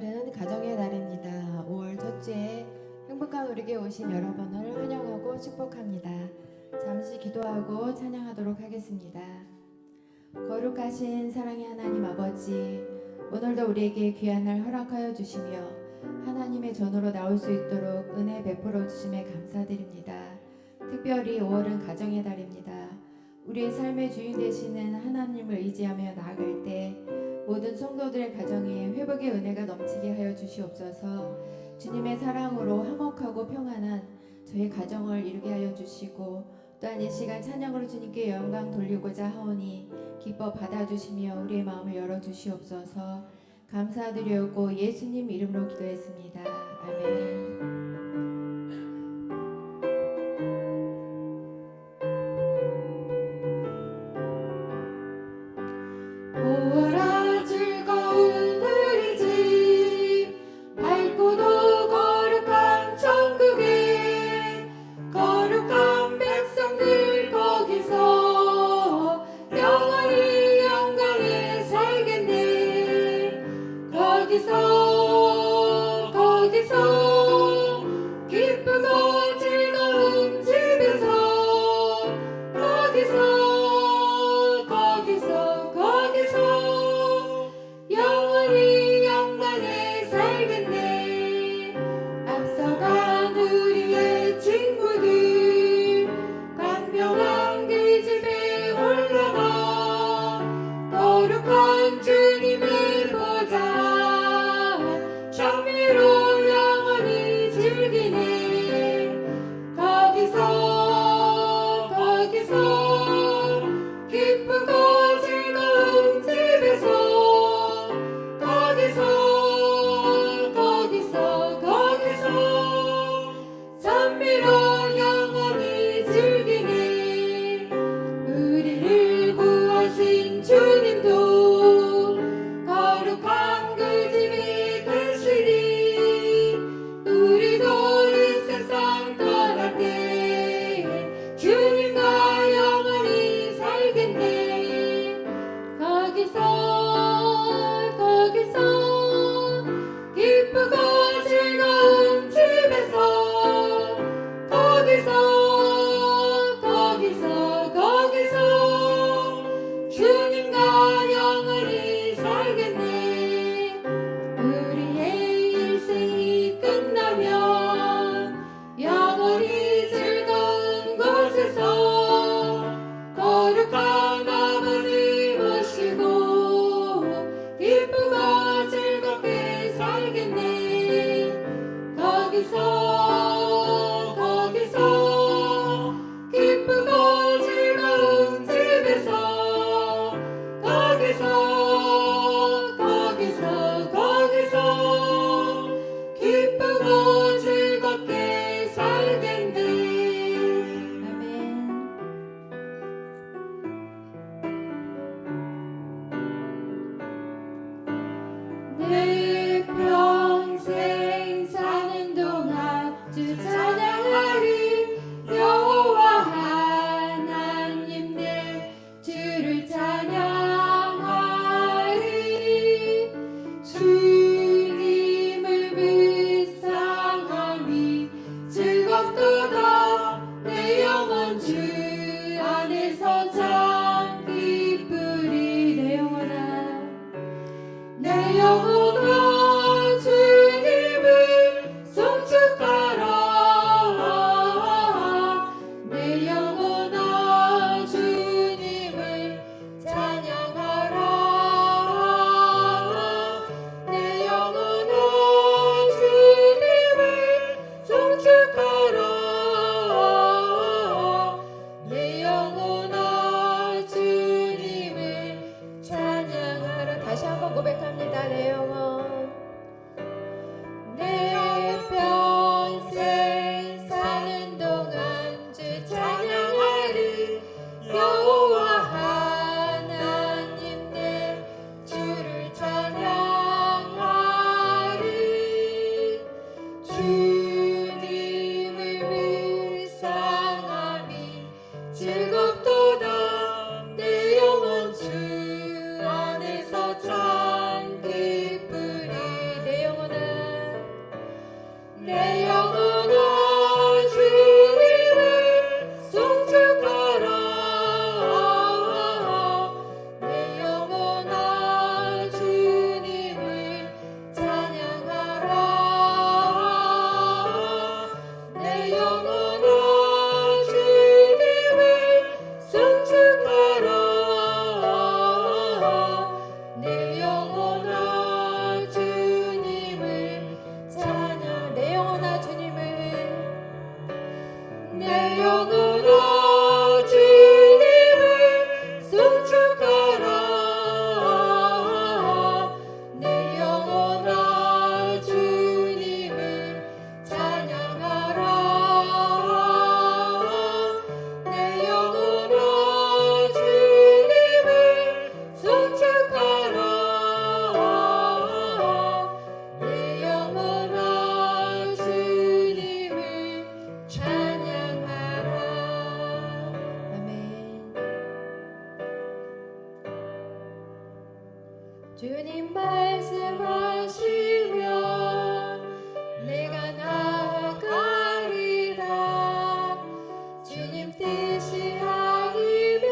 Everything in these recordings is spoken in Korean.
날은 가정의 날입니다. 5월 첫째 행복한 우리에게 오신 여러분을 환영하고 축복합니다. 잠시 기도하고 찬양하도록 하겠습니다. 거룩하신 사랑의 하나님 아버지, 오늘도 우리에게 귀한 날 허락하여 주시며 하나님의 전으로 나올 수 있도록 은혜 베풀어 주심에 감사드립니다. 특별히 5월은 가정의 달입니다. 우리의 삶의 주인 되시는 하나님을 의지하며 나아갈 때 모든 성도들의 가정에 회복의 은혜가 넘치게 하여 주시옵소서. 주님의 사랑으로 화목하고 평안한 저희 가정을 이루게 하여 주시고, 또한 이 시간 찬양으로 주님께 영광 돌리고자 하오니 기뻐 받아주시며 우리의 마음을 열어주시옵소서. 감사드리옵고 예수님 이름으로 기도했습니다. 아멘. 오라 즐거운 우리 집 밝고도 거룩한 천국에 거룩한 백성들 거기서 영원히 영광에 살겠네. 거기서 기쁘고 즐거운 집에서 거기서 영원히 영광에 살겠네. 앞서간 우리의 친구들 광명한 그 집에 올라가 거룩한 주님을 보자. 정의로 영원히 주님 말씀하시면 내가 나아가리라. 주님 뜻이 아니면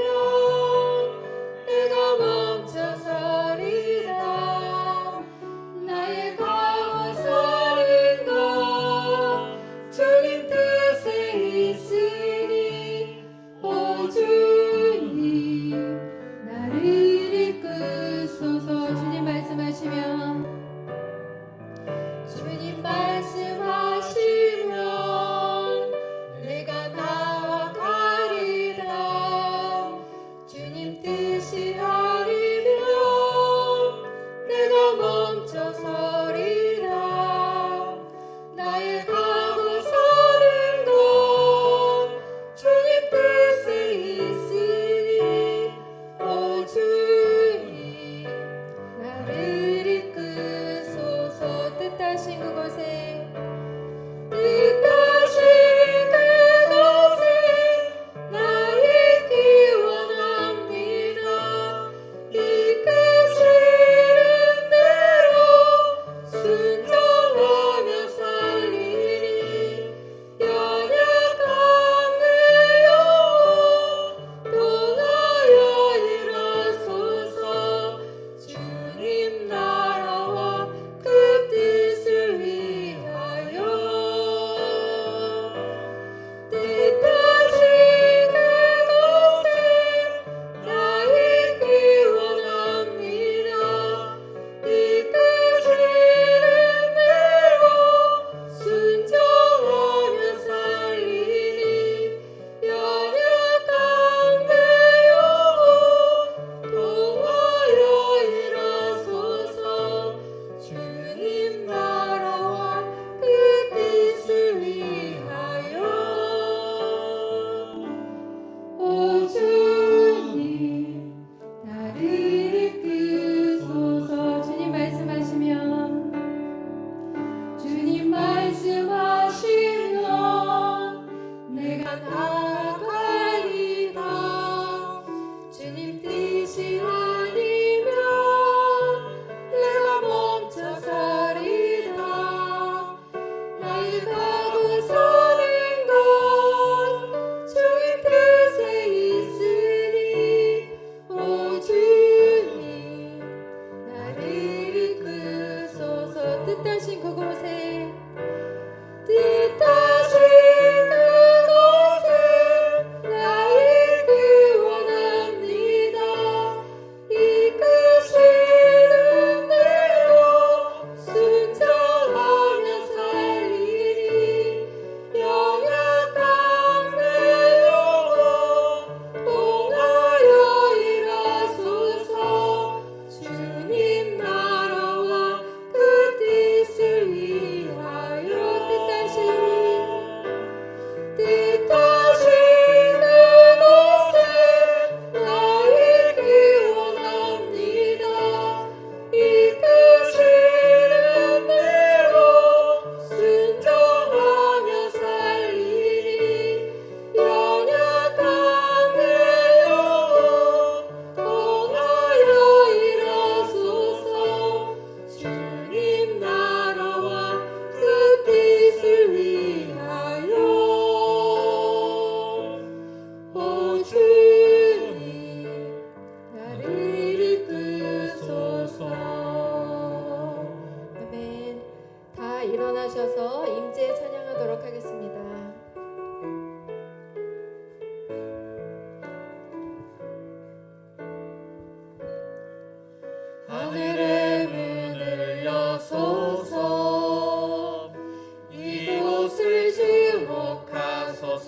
내가 멈춰서리라. 나의 가고 서는 것 주님 뜻에 있으니 오 주님 나를 이끌소서. 주님 말씀하시면 내가 나아가리라. 주님 뜻이 아니면 내가 멈춰서리라. 나의 가고 서는 것 주님 뜻에 있으니 오 주님 나를 이끌소서. 뜻하신 그곳에 나의 원합니다. 이끄시는 대로 순종하며 살리니 연약한 내 영혼 통하여 일하소서. 주님 나라와 그 뜻을 위하여 뜻하신 그곳에 나의 원합니다. 이끄시는 대로 순종하며 살리니 연약한 내 영혼 통하여 일하소서. 주님 나라와 그 뜻을 위하여 오 주님 나를 이끌소서. 주님 말씀하시면 내가 나아가리라. 주님 뜻이 아니면 내가 멈춰서리라. 나의 가고 서는 것 주님 뜻에 있으니 오 주님 나를 이끌소서. 뜻하신 그곳에 나의 원합니다. 이끄시는 대로 순종하며 살리니 연약한 내 영혼 통하여 일하소서. 주님 나라와 그 뜻을 위하여 뜻하신 그곳에 나의 원합니다. 이끄시는 대로 순종하며 살리니 연약한 내 영혼 통하여 일하소서. 주님 나라와 그 뜻을 위하여 오 주님 나를 이끌소서. 아멘. 다 일어나셔서 임재 찬양하도록 하겠습니다. 하늘의 문을 여소서. 이곳을 주목하소서.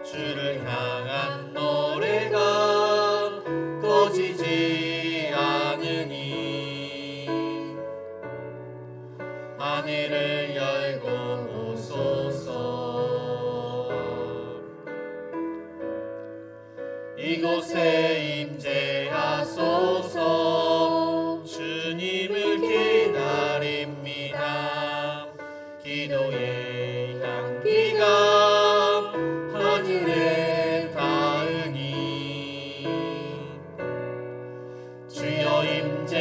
주를 향한 노래가 꺼지지 않으니 하늘을 열고 오소서. 이곳에 임재하소서. 주님을 기다립니다. 기도의 향기가 하늘에 닿으니 주여 임재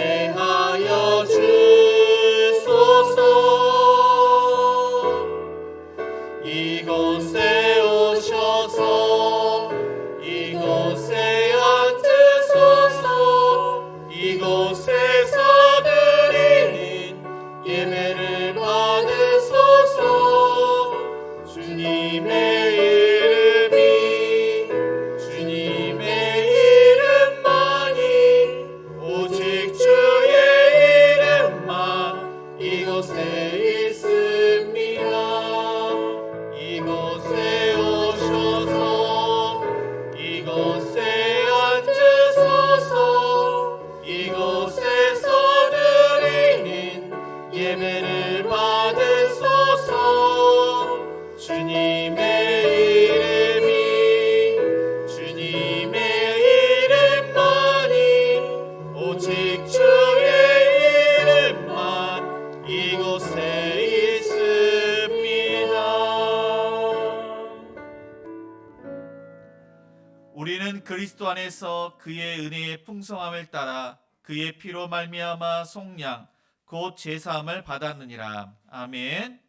우리는 그리스도 안에서 그의 은혜의 풍성함을 따라 그의 피로 말미암아 속량 곧 제사함을 받았느니라. 아멘.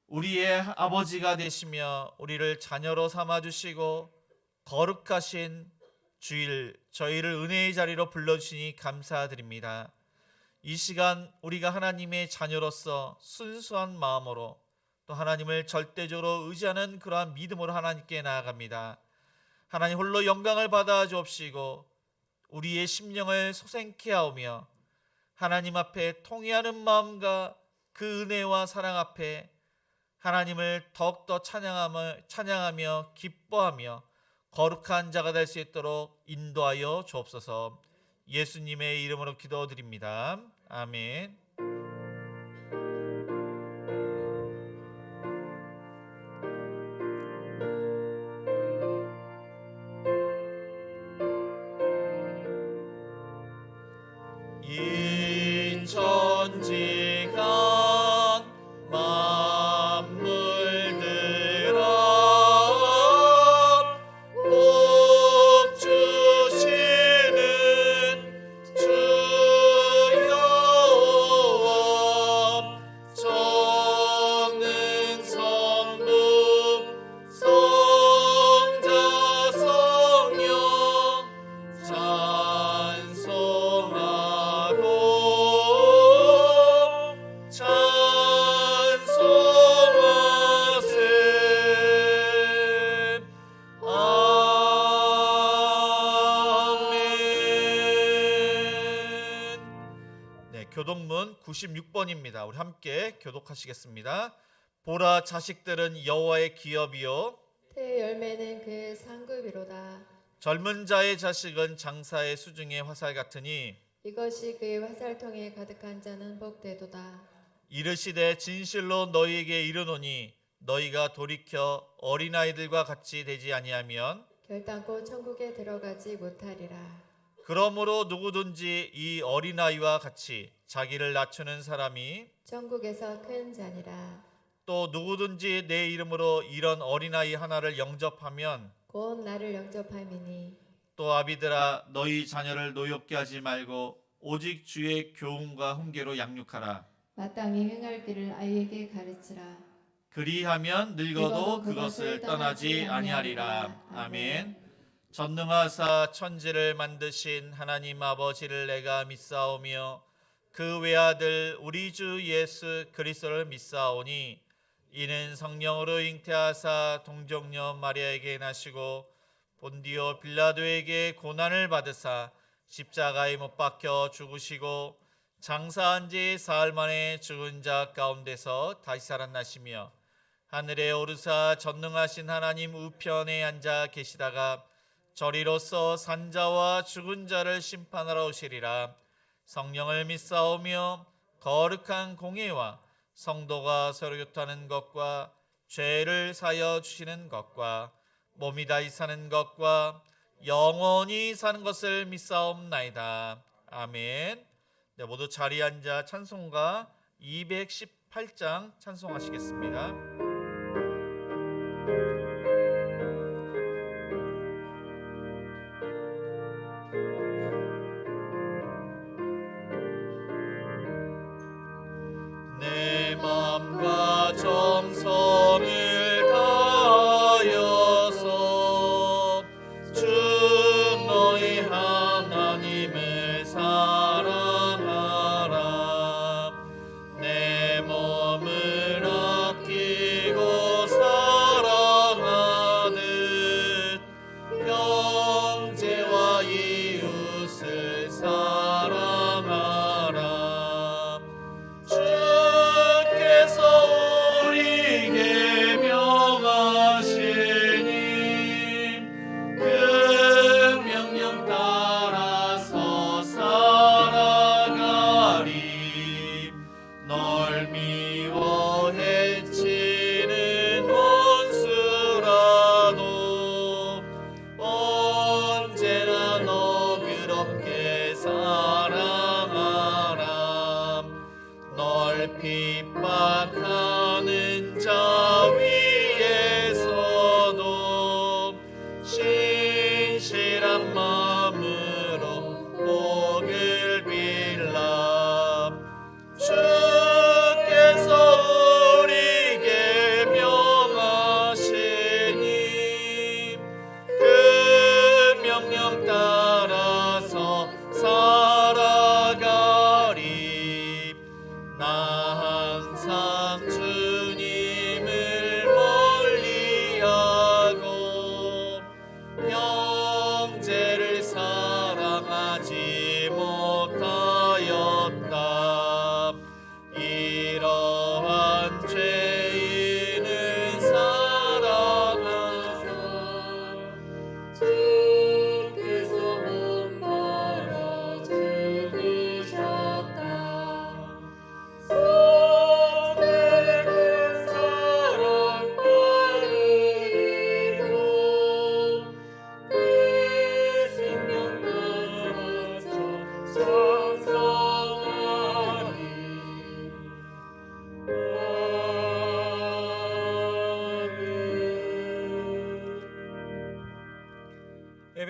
우리의 아버지가 되시며 우리를 자녀로 삼아주시고 거룩하신 주일 저희를 은혜의 자리로 불러주시니 감사드립니다. 이 시간 우리가 하나님의 자녀로서 순수한 마음으로 또 하나님을 절대적으로 의지하는 그러한 믿음으로 하나님께 나아갑니다. 하나님 홀로 영광을 받아 주옵시고 우리의 심령을 소생케 하오며 하나님 앞에 통회하는 마음과 그 은혜와 사랑 앞에 하나님을 더욱더 찬양하며 기뻐하며 거룩한 자가 될 수 있도록 인도하여 주옵소서. 예수님의 이름으로 기도드립니다. 아멘. 인천지간 만물들아 복 주시는 주여 정는 성부 성자 성령 찬송하고 찬송하세. 아멘. 네, 교독문 96번입니다. 우리 함께 교독하시겠습니다. 보라, 자식들은 여호와의 기업이요 태 열매는 그 상급이로다. 젊은 자의 자식은 장사의 수중의 화살 같으니 이것이 그의 화살통에 가득한 자는 복되도다. 이르시되 진실로 너희에게 이르노니 너희가 돌이켜 어린아이들과 같이 되지 아니하면 결단코 천국에 들어가지 못하리라. 그러므로 누구든지 이 어린아이와 같이 자기를 낮추는 사람이 천국에서 큰 자니라. 또 누구든지 내 이름으로 이런 어린아이 하나를 영접하면 곧 나를 영접함이니 또 아비들아 너희 자녀를 노엽게 하지 말고 오직 주의 교훈과 훈계로 양육하라. 마땅히 행할 길을 아이에게 가르치라. 그리하면 늙어도 그것을 떠나지 아니하리라. 아멘. 전능하사 천지를 만드신 하나님 아버지를 내가 믿사오며 그 외아들 우리 주 예수 그리스도를 믿사오니 이는 성령으로 잉태하사 동정녀 마리아에게 나시고 본디오 빌라도에게 고난을 받으사 십자가에 못 박혀 죽으시고 장사한 지 사흘 만에 죽은 자 가운데서 다시 살아나시며 하늘에 오르사 전능하신 하나님 우편에 앉아 계시다가 저리로서 산자와 죽은 자를 심판하러 오시리라. 성령을 믿사오며 거룩한 공예와 성도가 서로 교통하는 것과 죄를 사여 주시는 것과 몸이 다시 사는 것과 영원히 사는 것을 믿사옵나이다. 아멘. 네, 모두 자리에 앉아 찬송가 218장 찬송하시겠습니다. 내 맘과 정성을 다하여서 주 너희 하나님을 사랑하라. 내 몸을 아끼고 사랑하듯 형제와 이웃을 사랑하라. 주께서 우리에게 명하시니 그 명령 따라서 살아가리. 널 미워 해치는 원수라도 언제나 너그럽게 사랑하라. 널 핍박하는 자 위에서도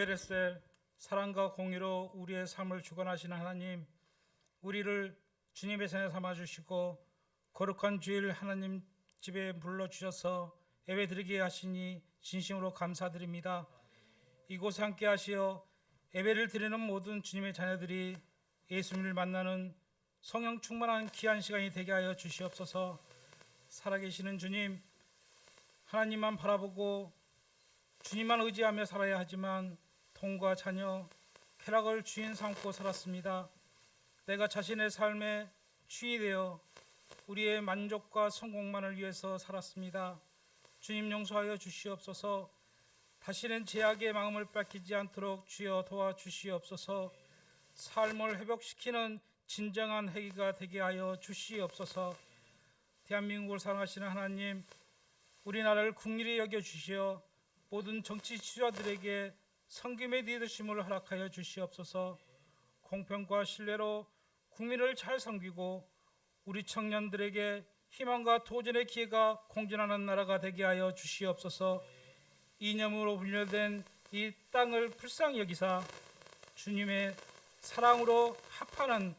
에베레셀 사랑과 공의로 우리의 삶을 주관하시는 하나님, 우리를 주님의 자녀 삼아 주시고 거룩한 주일 하나님 집에 불러주셔서 예배드리게 하시니 진심으로 감사드립니다. 이곳에 함께 하시어 예배를 드리는 모든 주님의 자녀들이 예수님을 만나는 성령 충만한 귀한 시간이 되게 하여 주시옵소서. 살아계시는 주님, 하나님만 바라보고 주님만 의지하며 살아야 하지만 돈과 자녀, 쾌락을 주인 삼고 살았습니다. 내가 자신의 삶의 주인이 되어 우리의 만족과 성공만을 위해서 살았습니다. 주님 용서하여 주시옵소서. 다시는 제약의 마음을 뺏기지 않도록 주여 도와주시옵소서. 삶을 회복시키는 진정한 회개가 되게 하여 주시옵소서. 대한민국을 사랑하시는 하나님, 우리나라를 국리히 여겨 주시어 모든 정치 지도자들에게 섬김의 리더십을 허락하여 주시옵소서. 공평과 신뢰로 국민을 잘 섬기고 우리 청년들에게 희망과 도전의 기회가 공존하는 나라가 되게 하여 주시옵소서. 이념으로 분열된 이 땅을 불쌍히 여기사 주님의 사랑으로 합하는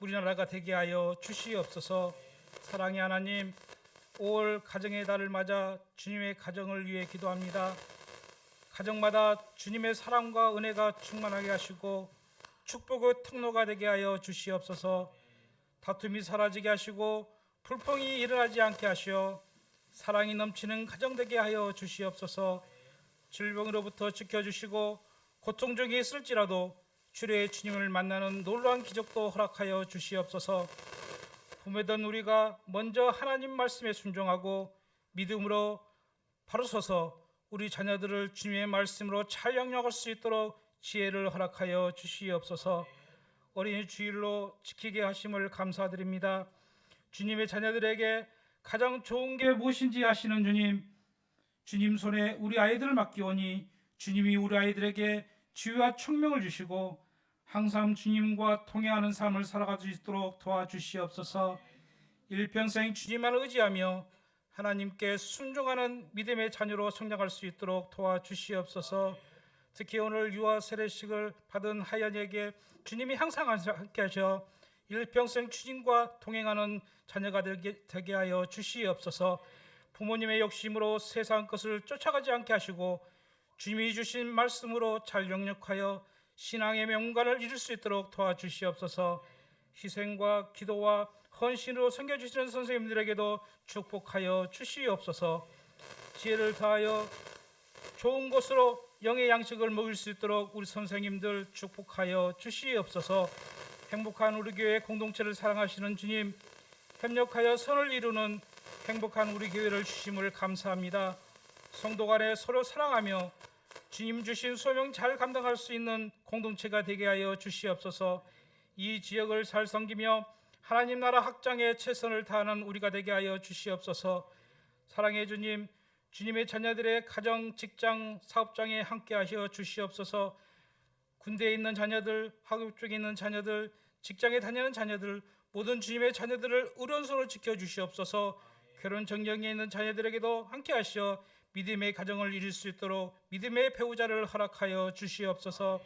우리나라가 되게 하여 주시옵소서. 사랑의 하나님, 5월 가정의 달을 맞아 주님의 가정을 위해 기도합니다. 가정마다 주님의 사랑과 은혜가 충만하게 하시고 축복의 통로가 되게 하여 주시옵소서. 다툼이 사라지게 하시고 불평이 일어나지 않게 하시어 사랑이 넘치는 가정 되게 하여 주시옵소서. 질병으로부터 지켜주시고 고통 중에 있을지라도 주의 주님을 만나는 놀라운 기적도 허락하여 주시옵소서. 부모된 우리가 먼저 하나님 말씀에 순종하고 믿음으로 바로 서서 우리 자녀들을 주님의 말씀으로 잘 양육할 수 있도록 지혜를 허락하여 주시옵소서. 어린이 주일로 지키게 하심을 감사드립니다. 주님의 자녀들에게 가장 좋은 게 무엇인지 아시는 주님, 주님 손에 우리 아이들을 맡기오니 주님이 우리 아이들에게 지혜와 총명을 주시고 항상 주님과 동행하는 삶을 살아갈 수 있도록 도와주시옵소서. 일평생 주님만 의지하며 하나님께 순종하는 믿음의 자녀로 성장할 수 있도록 도와주시옵소서. 특히 오늘 유아 세례식을 받은 하연이에게 주님이 항상 함께 하셔 일평생 주님과 동행하는 자녀가 되게 하여 주시옵소서. 부모님의 욕심으로 세상 것을 쫓아가지 않게 하시고 주님이 주신 말씀으로 잘 영역하여 신앙의 명관을 이룰 수 있도록 도와주시옵소서. 희생과 기도와 헌신으로 섬겨주시는 선생님들에게도 축복하여 주시옵소서. 지혜를 다하여 좋은 것으로 영의 양식을 먹을 수 있도록 우리 선생님들 축복하여 주시옵소서. 행복한 우리 교회 공동체를 사랑하시는 주님, 협력하여 선을 이루는 행복한 우리 교회를 주심을 감사합니다. 성도 간에 서로 사랑하며 주님 주신 소명 잘 감당할 수 있는 공동체가 되게 하여 주시옵소서. 이 지역을 잘 섬기며 하나님 나라 확장에 최선을 다하는 우리가 되게 하여 주시옵소서. 사랑의 주님, 주님의 자녀들의 가정, 직장, 사업장에 함께 하셔 주시옵소서. 군대에 있는 자녀들, 학업 쪽에 있는 자녀들, 직장에 다니는 자녀들, 모든 주님의 자녀들을 의론서로 지켜주시옵소서. 결혼 정령에 있는 자녀들에게도 함께 하시어 믿음의 가정을 이룰 수 있도록 믿음의 배우자를 허락하여 주시옵소서.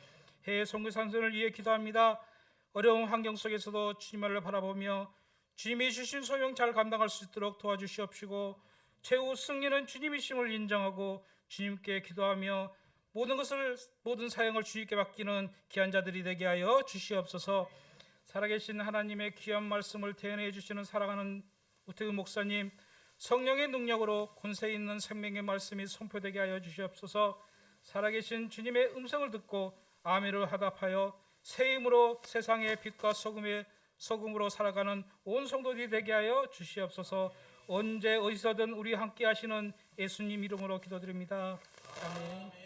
해외 선교사님들을 위해 기도합니다. 어려운 환경 속에서도 주님을 바라보며 주님이 주신 소명 잘 감당할 수 있도록 도와주시옵시고 최후 승리는 주님이심을 인정하고 주님께 기도하며 모든 사역을 주님께 맡기는 귀한 자들이 되게 하여 주시옵소서. 살아계신 하나님의 귀한 말씀을 대언해 주시는 사랑하는 우태우 목사님, 성령의 능력으로 권세 있는 생명의 말씀이 선포되게 하여 주시옵소서. 살아계신 주님의 음성을 듣고 아멘을 화답하여 새 힘으로 세상의 빛과 소금으로 살아가는 온 성도들이 되게 하여 주시옵소서. 언제 어디서든 우리 함께 하시는 예수님 이름으로 기도드립니다. 아멘.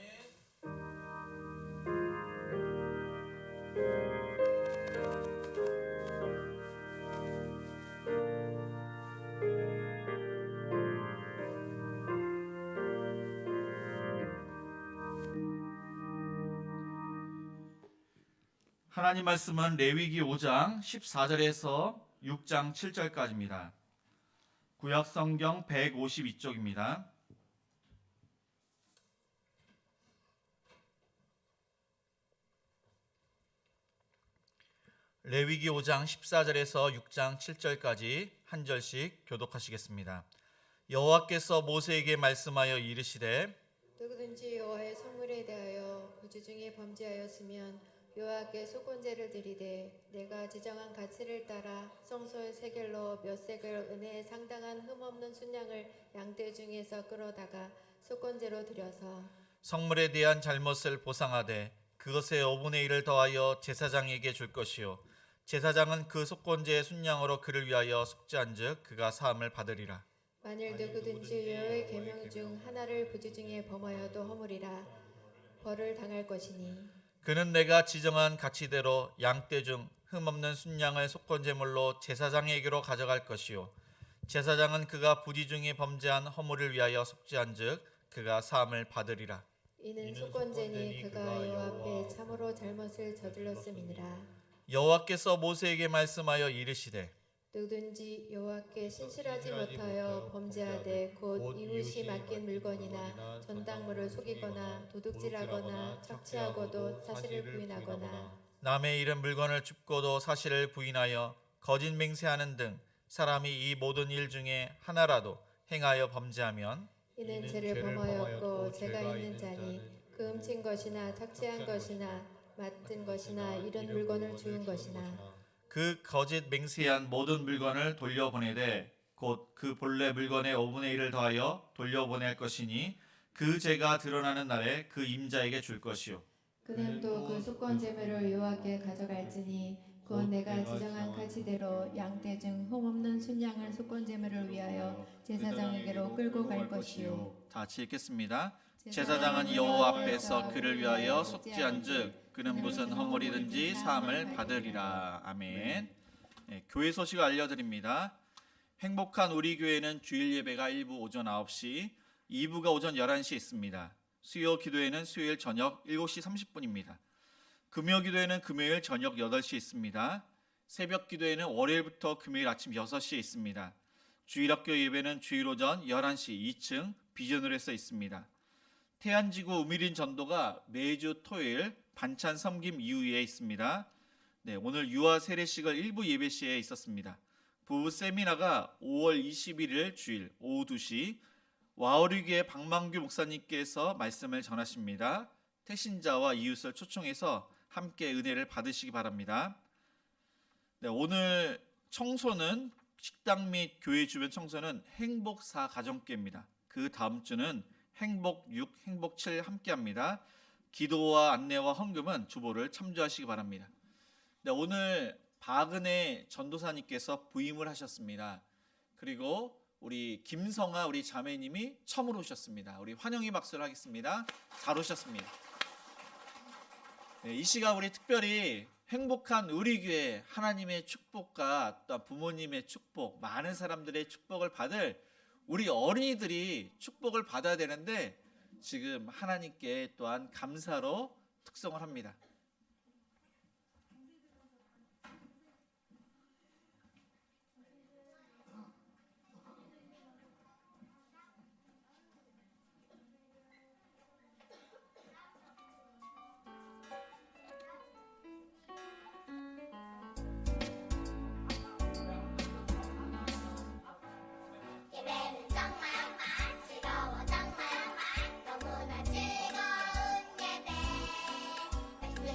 하나님 말씀은 레위기 5장 14절에서 6장 7절까지입니다. 구약 성경 152쪽입니다. 레위기 5장 14절에서 6장 7절까지 한 절씩 교독하시겠습니다. 여호와께서 모세에게 말씀하여 이르시되 누구든지 여호와의 성물에 대하여 부주 중에 범죄하였으면 여호와께 속건제를 드리되 내가 지정한 가치를 따라 성소의 세겔로 몇 세겔 은혜에 상당한 흠없는 순양을 양떼 중에서 끌어다가 속건제로 드려서 성물에 대한 잘못을 보상하되 그것의 5분의 1을 더하여 제사장에게 줄 것이요 제사장은 그 속건제의 순양으로 그를 위하여 속죄한즉 그가 사함을 받으리라. 만일 누구든지 여호와의 계명 중 하나를 부주 중에 범하여도 허물이라 벌을 당할 것이니 그는 내가 지정한 가치대로 양떼 중 흠없는 순양을 속건제물로 제사장에게로 가져갈 것이요 제사장은 그가 부지 중에 범죄한 허물을 위하여 속죄한즉 그가 사함을 받으리라. 이는 속건제니 그가 여호와 앞에 참으로 잘못을 저질렀음이니라. 여호와께서 모세에게 말씀하여 이르시되 누구든지 여호와께 신실하지 못하여 범죄하되 곧 이웃이 맡긴 물건이나 전당물을 속이거나 도둑질하거나 착취하고도 사실을 부인하거나 남의 잃은 물건을 줍고도 사실을 부인하여 거짓 맹세하는 등 사람이 이 모든 일 중에 하나라도 행하여 범죄하면 이는 죄를 범하였고 죄가 있는 자니 그 훔친 것이나 착취한 것이나 맡은 것이나 이런 물건을 주운 것이나 그 거짓 맹세한 모든 물건을 돌려보내되 곧 그 본래 물건의 5분의 1을 더하여 돌려보낼 것이니 그 죄가 드러나는 날에 그 임자에게 줄 것이요 그는 또 그 속건제물을 여호와께 가져갈지니 그건 내가 지정한 가치대로 양떼 중 흠없는 순양을 속건제물을 위하여 제사장에게로 끌고 갈 것이요 다 같이 읽겠습니다. 제사장은 여호와 앞에서 그를 위하여 속죄한즉 그는 무슨 허물이든지 사함을 받으리라. 아멘. 네, 교회 소식을 알려드립니다. 행복한 우리 교회는 주일 예배가 1부 오전 9시, 2부가 오전 11시에 있습니다. 수요 기도회는 수요일 저녁 7시 30분입니다. 금요 기도회는 금요일 저녁 8시에 있습니다. 새벽 기도회는 월요일부터 금요일 아침 6시에 있습니다. 주일학교 예배는 주일 오전 11시 2층 비전홀에서 있습니다. 태안지구 우미린 전도가 매주 토요일 반찬 섬김 이후에 있습니다. 네, 오늘 유아 세례식을 일부 예배 시에 있었습니다. 부부 세미나가 5월 21일 주일 오후 2시 와우리교회 박만규 목사님께서 말씀을 전하십니다. 태신자와 이웃을 초청해서 함께 은혜를 받으시기 바랍니다. 네, 오늘 청소는 식당 및 교회 주변 청소는 행복 4 가정교회입니다. 그 다음 주는 행복 6, 행복 7 함께합니다. 기도와 안내와 헌금은 주보를 참조하시기 바랍니다. 네, 오늘 박은혜 전도사님께서 부임을 하셨습니다. 그리고 우리 김성아 우리 자매님이 처음으로 오셨습니다. 우리 환영의 박수를 하겠습니다. 잘 오셨습니다. 네, 이 시간 우리 특별히 행복한 우리 교회 하나님의 축복과 또 부모님의 축복, 많은 사람들의 축복을 받을 우리 어린이들이 축복을 받아야 되는데 지금 하나님께 또한 감사로 특성을 합니다. 예배는 정말 즐거워 정말 너무나 즐거운 예배 말씀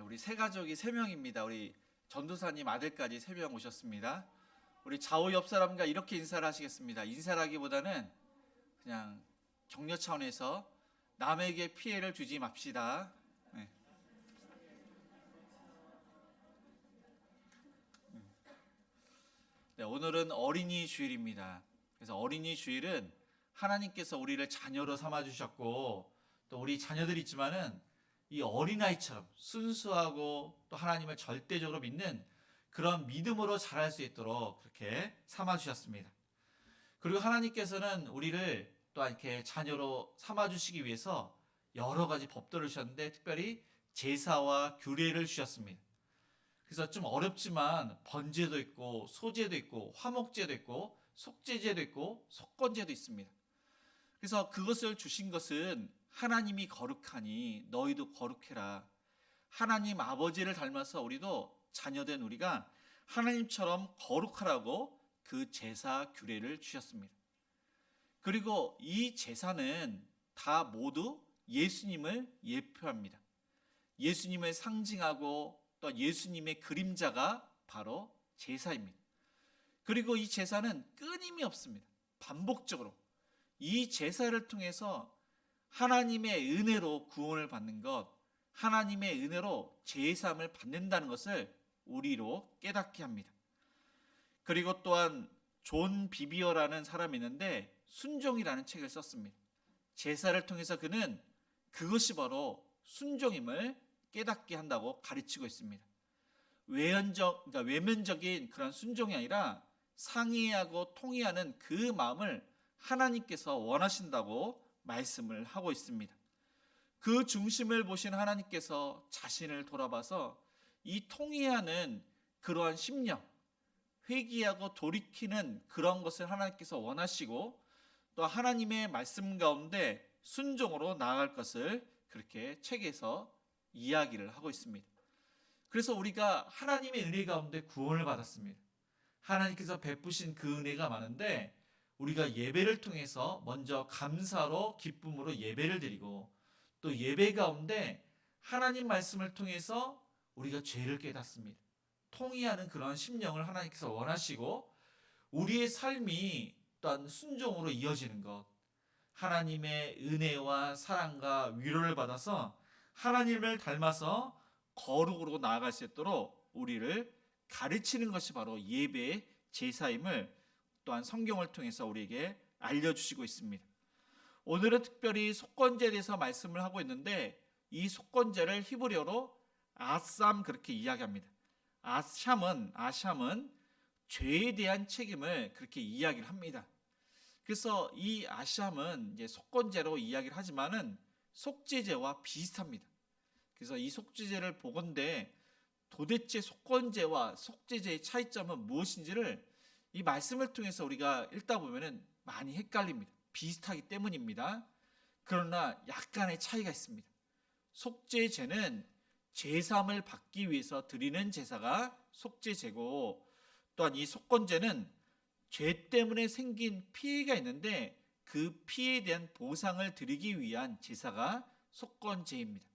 우리 세 가족이 3명입니다. 우리 전도사님 아들까지 3명 오셨습니다. 우리 좌우 옆 사람과 이렇게 인사를 하시겠습니다. 인사라기보다는 그냥 격려 차원에서 남에게 피해를 주지 맙시다. 네. 네, 오늘은 어린이 주일입니다. 그래서 어린이 주일은 하나님께서 우리를 자녀로 삼아 주셨고 또 우리 자녀들이 있지만은 이 어린아이처럼 순수하고 또 하나님을 절대적으로 믿는 그런 믿음으로 자랄 수 있도록 그렇게 삼아 주셨습니다. 그리고 하나님께서는 우리를 또 이렇게 자녀로 삼아 주시기 위해서 여러 가지 법도를 주셨는데 특별히 제사와 규례를 주셨습니다. 그래서 좀 어렵지만 번제도 있고 소제도 있고 화목제도 있고 속죄제도 있고 속건제도 있습니다. 그래서 그것을 주신 것은 하나님이 거룩하니 너희도 거룩해라. 하나님 아버지를 닮아서 우리도 자녀된 우리가 하나님처럼 거룩하라고 그 제사 규례를 주셨습니다. 그리고 이 제사는 다 모두 예수님을 예표합니다. 예수님을 상징하고 또 예수님의 그림자가 바로 제사입니다. 그리고 이 제사는 끊임이 없습니다. 반복적으로 이 제사를 통해서 하나님의 은혜로 구원을 받는 것, 하나님의 은혜로 제사함을 받는다는 것을 우리로 깨닫게 합니다. 그리고 또한 존 비비어라는 사람이 있는데 순종이라는 책을 썼습니다. 제사를 통해서 그는 그것이 바로 순종임을 깨닫게 한다고 가르치고 있습니다. 그러니까 외면적인 그런 순종이 아니라 상의하고 통의하는 그 마음을 하나님께서 원하신다고 말씀을 하고 있습니다. 그 중심을 보신 하나님께서 자신을 돌아봐서 이 통의하는 그러한 심령, 회개하고 돌이키는 그런 것을 하나님께서 원하시고 또 하나님의 말씀 가운데 순종으로 나아갈 것을 그렇게 책에서 이야기를 하고 있습니다. 그래서 우리가 하나님의 은혜 가운데 구원을 받았습니다. 하나님께서 베푸신 그 은혜가 많은데 우리가 예배를 통해서 먼저 감사로 기쁨으로 예배를 드리고 또 예배 가운데 하나님 말씀을 통해서 우리가 죄를 깨닫습니다. 통의하는 그런 심령을 하나님께서 원하시고 우리의 삶이 또한 순종으로 이어지는 것, 하나님의 은혜와 사랑과 위로를 받아서 하나님을 닮아서 거룩으로 나아갈 수 있도록 우리를 가르치는 것이 바로 예배의 제사임을 또한 성경을 통해서 우리에게 알려주시고 있습니다. 오늘은 특별히 속건제에 대해서 말씀을 하고 있는데 이 속건제를 히브리어로 아삼 그렇게 이야기합니다. 아샴은 죄에 대한 책임을 그렇게 이야기를 합니다. 그래서 이 아샴은 이제 속건제로 이야기를 하지만은 속죄제와 비슷합니다. 그래서 이 속죄제를 보건대 도대체 속건제와 속죄제의 차이점은 무엇인지를 이 말씀을 통해서 우리가 읽다 보면은 많이 헷갈립니다. 비슷하기 때문입니다. 그러나 약간의 차이가 있습니다. 속죄제는 제사함을 받기 위해서 드리는 제사가 속죄제고 또한 이 속건제는 죄 때문에 생긴 피해가 있는데 그 피해에 대한 보상을 드리기 위한 제사가 속건제입니다.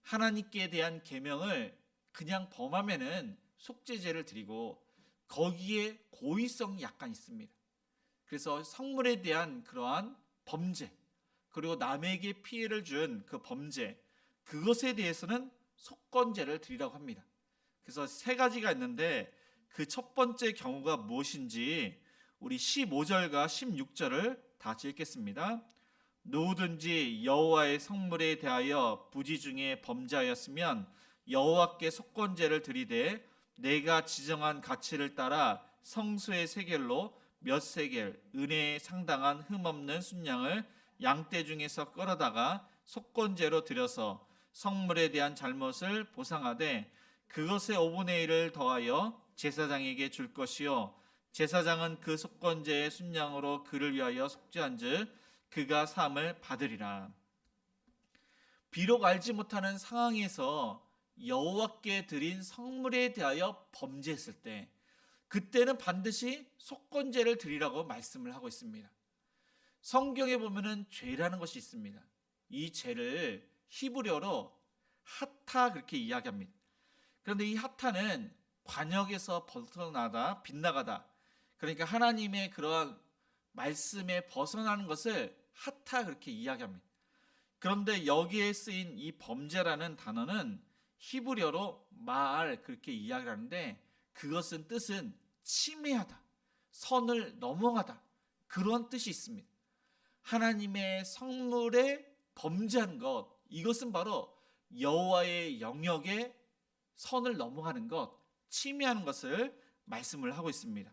하나님께 대한 계명을 그냥 범하면은 속죄제를 드리고 거기에 고의성이 약간 있습니다. 그래서 성물에 대한 그러한 범죄 그리고 남에게 피해를 준 그 범죄 그것에 대해서는 속건제를 드리라고 합니다. 그래서 3가지가 있는데 그 첫 번째 경우가 무엇인지 우리 15절과 16절을 다 같이 읽겠습니다. 누구든지 여호와의 성물에 대하여 부지 중에 범죄하였으면 여호와께 속건제를 드리되 내가 지정한 가치를 따라 성소의 세겔로 몇 세겔 은혜에 상당한 흠없는 순양을 양떼 중에서 끌어다가 속건제로 드려서 성물에 대한 잘못을 보상하되 그것의 5분의 1을 더하여 제사장에게 줄 것이요 제사장은 그 속건제의 순양으로 그를 위하여 속죄한즉 그가 사함을 받으리라. 비록 알지 못하는 상황에서 여호와께 드린 성물에 대하여 범죄했을 때 그때는 반드시 속건제를 드리라고 말씀을 하고 있습니다. 성경에 보면은 죄라는 것이 있습니다. 이 죄를 히브리어로 하타 그렇게 이야기합니다. 그런데 이 하타는 관역에서 벗어나다 빗나가다, 그러니까 하나님의 그러한 말씀에 벗어나는 것을 하타 그렇게 이야기합니다. 그런데 여기에 쓰인 이 범죄라는 단어는 히브리어로 마알 그렇게 이야기를 하는데, 그것은 뜻은 침해하다, 선을 넘어가다, 그런 뜻이 있습니다. 하나님의 성물에 범죄한 것, 이것은 바로 여호와의 영역에 선을 넘어가는 것, 침해하는 것을 말씀을 하고 있습니다.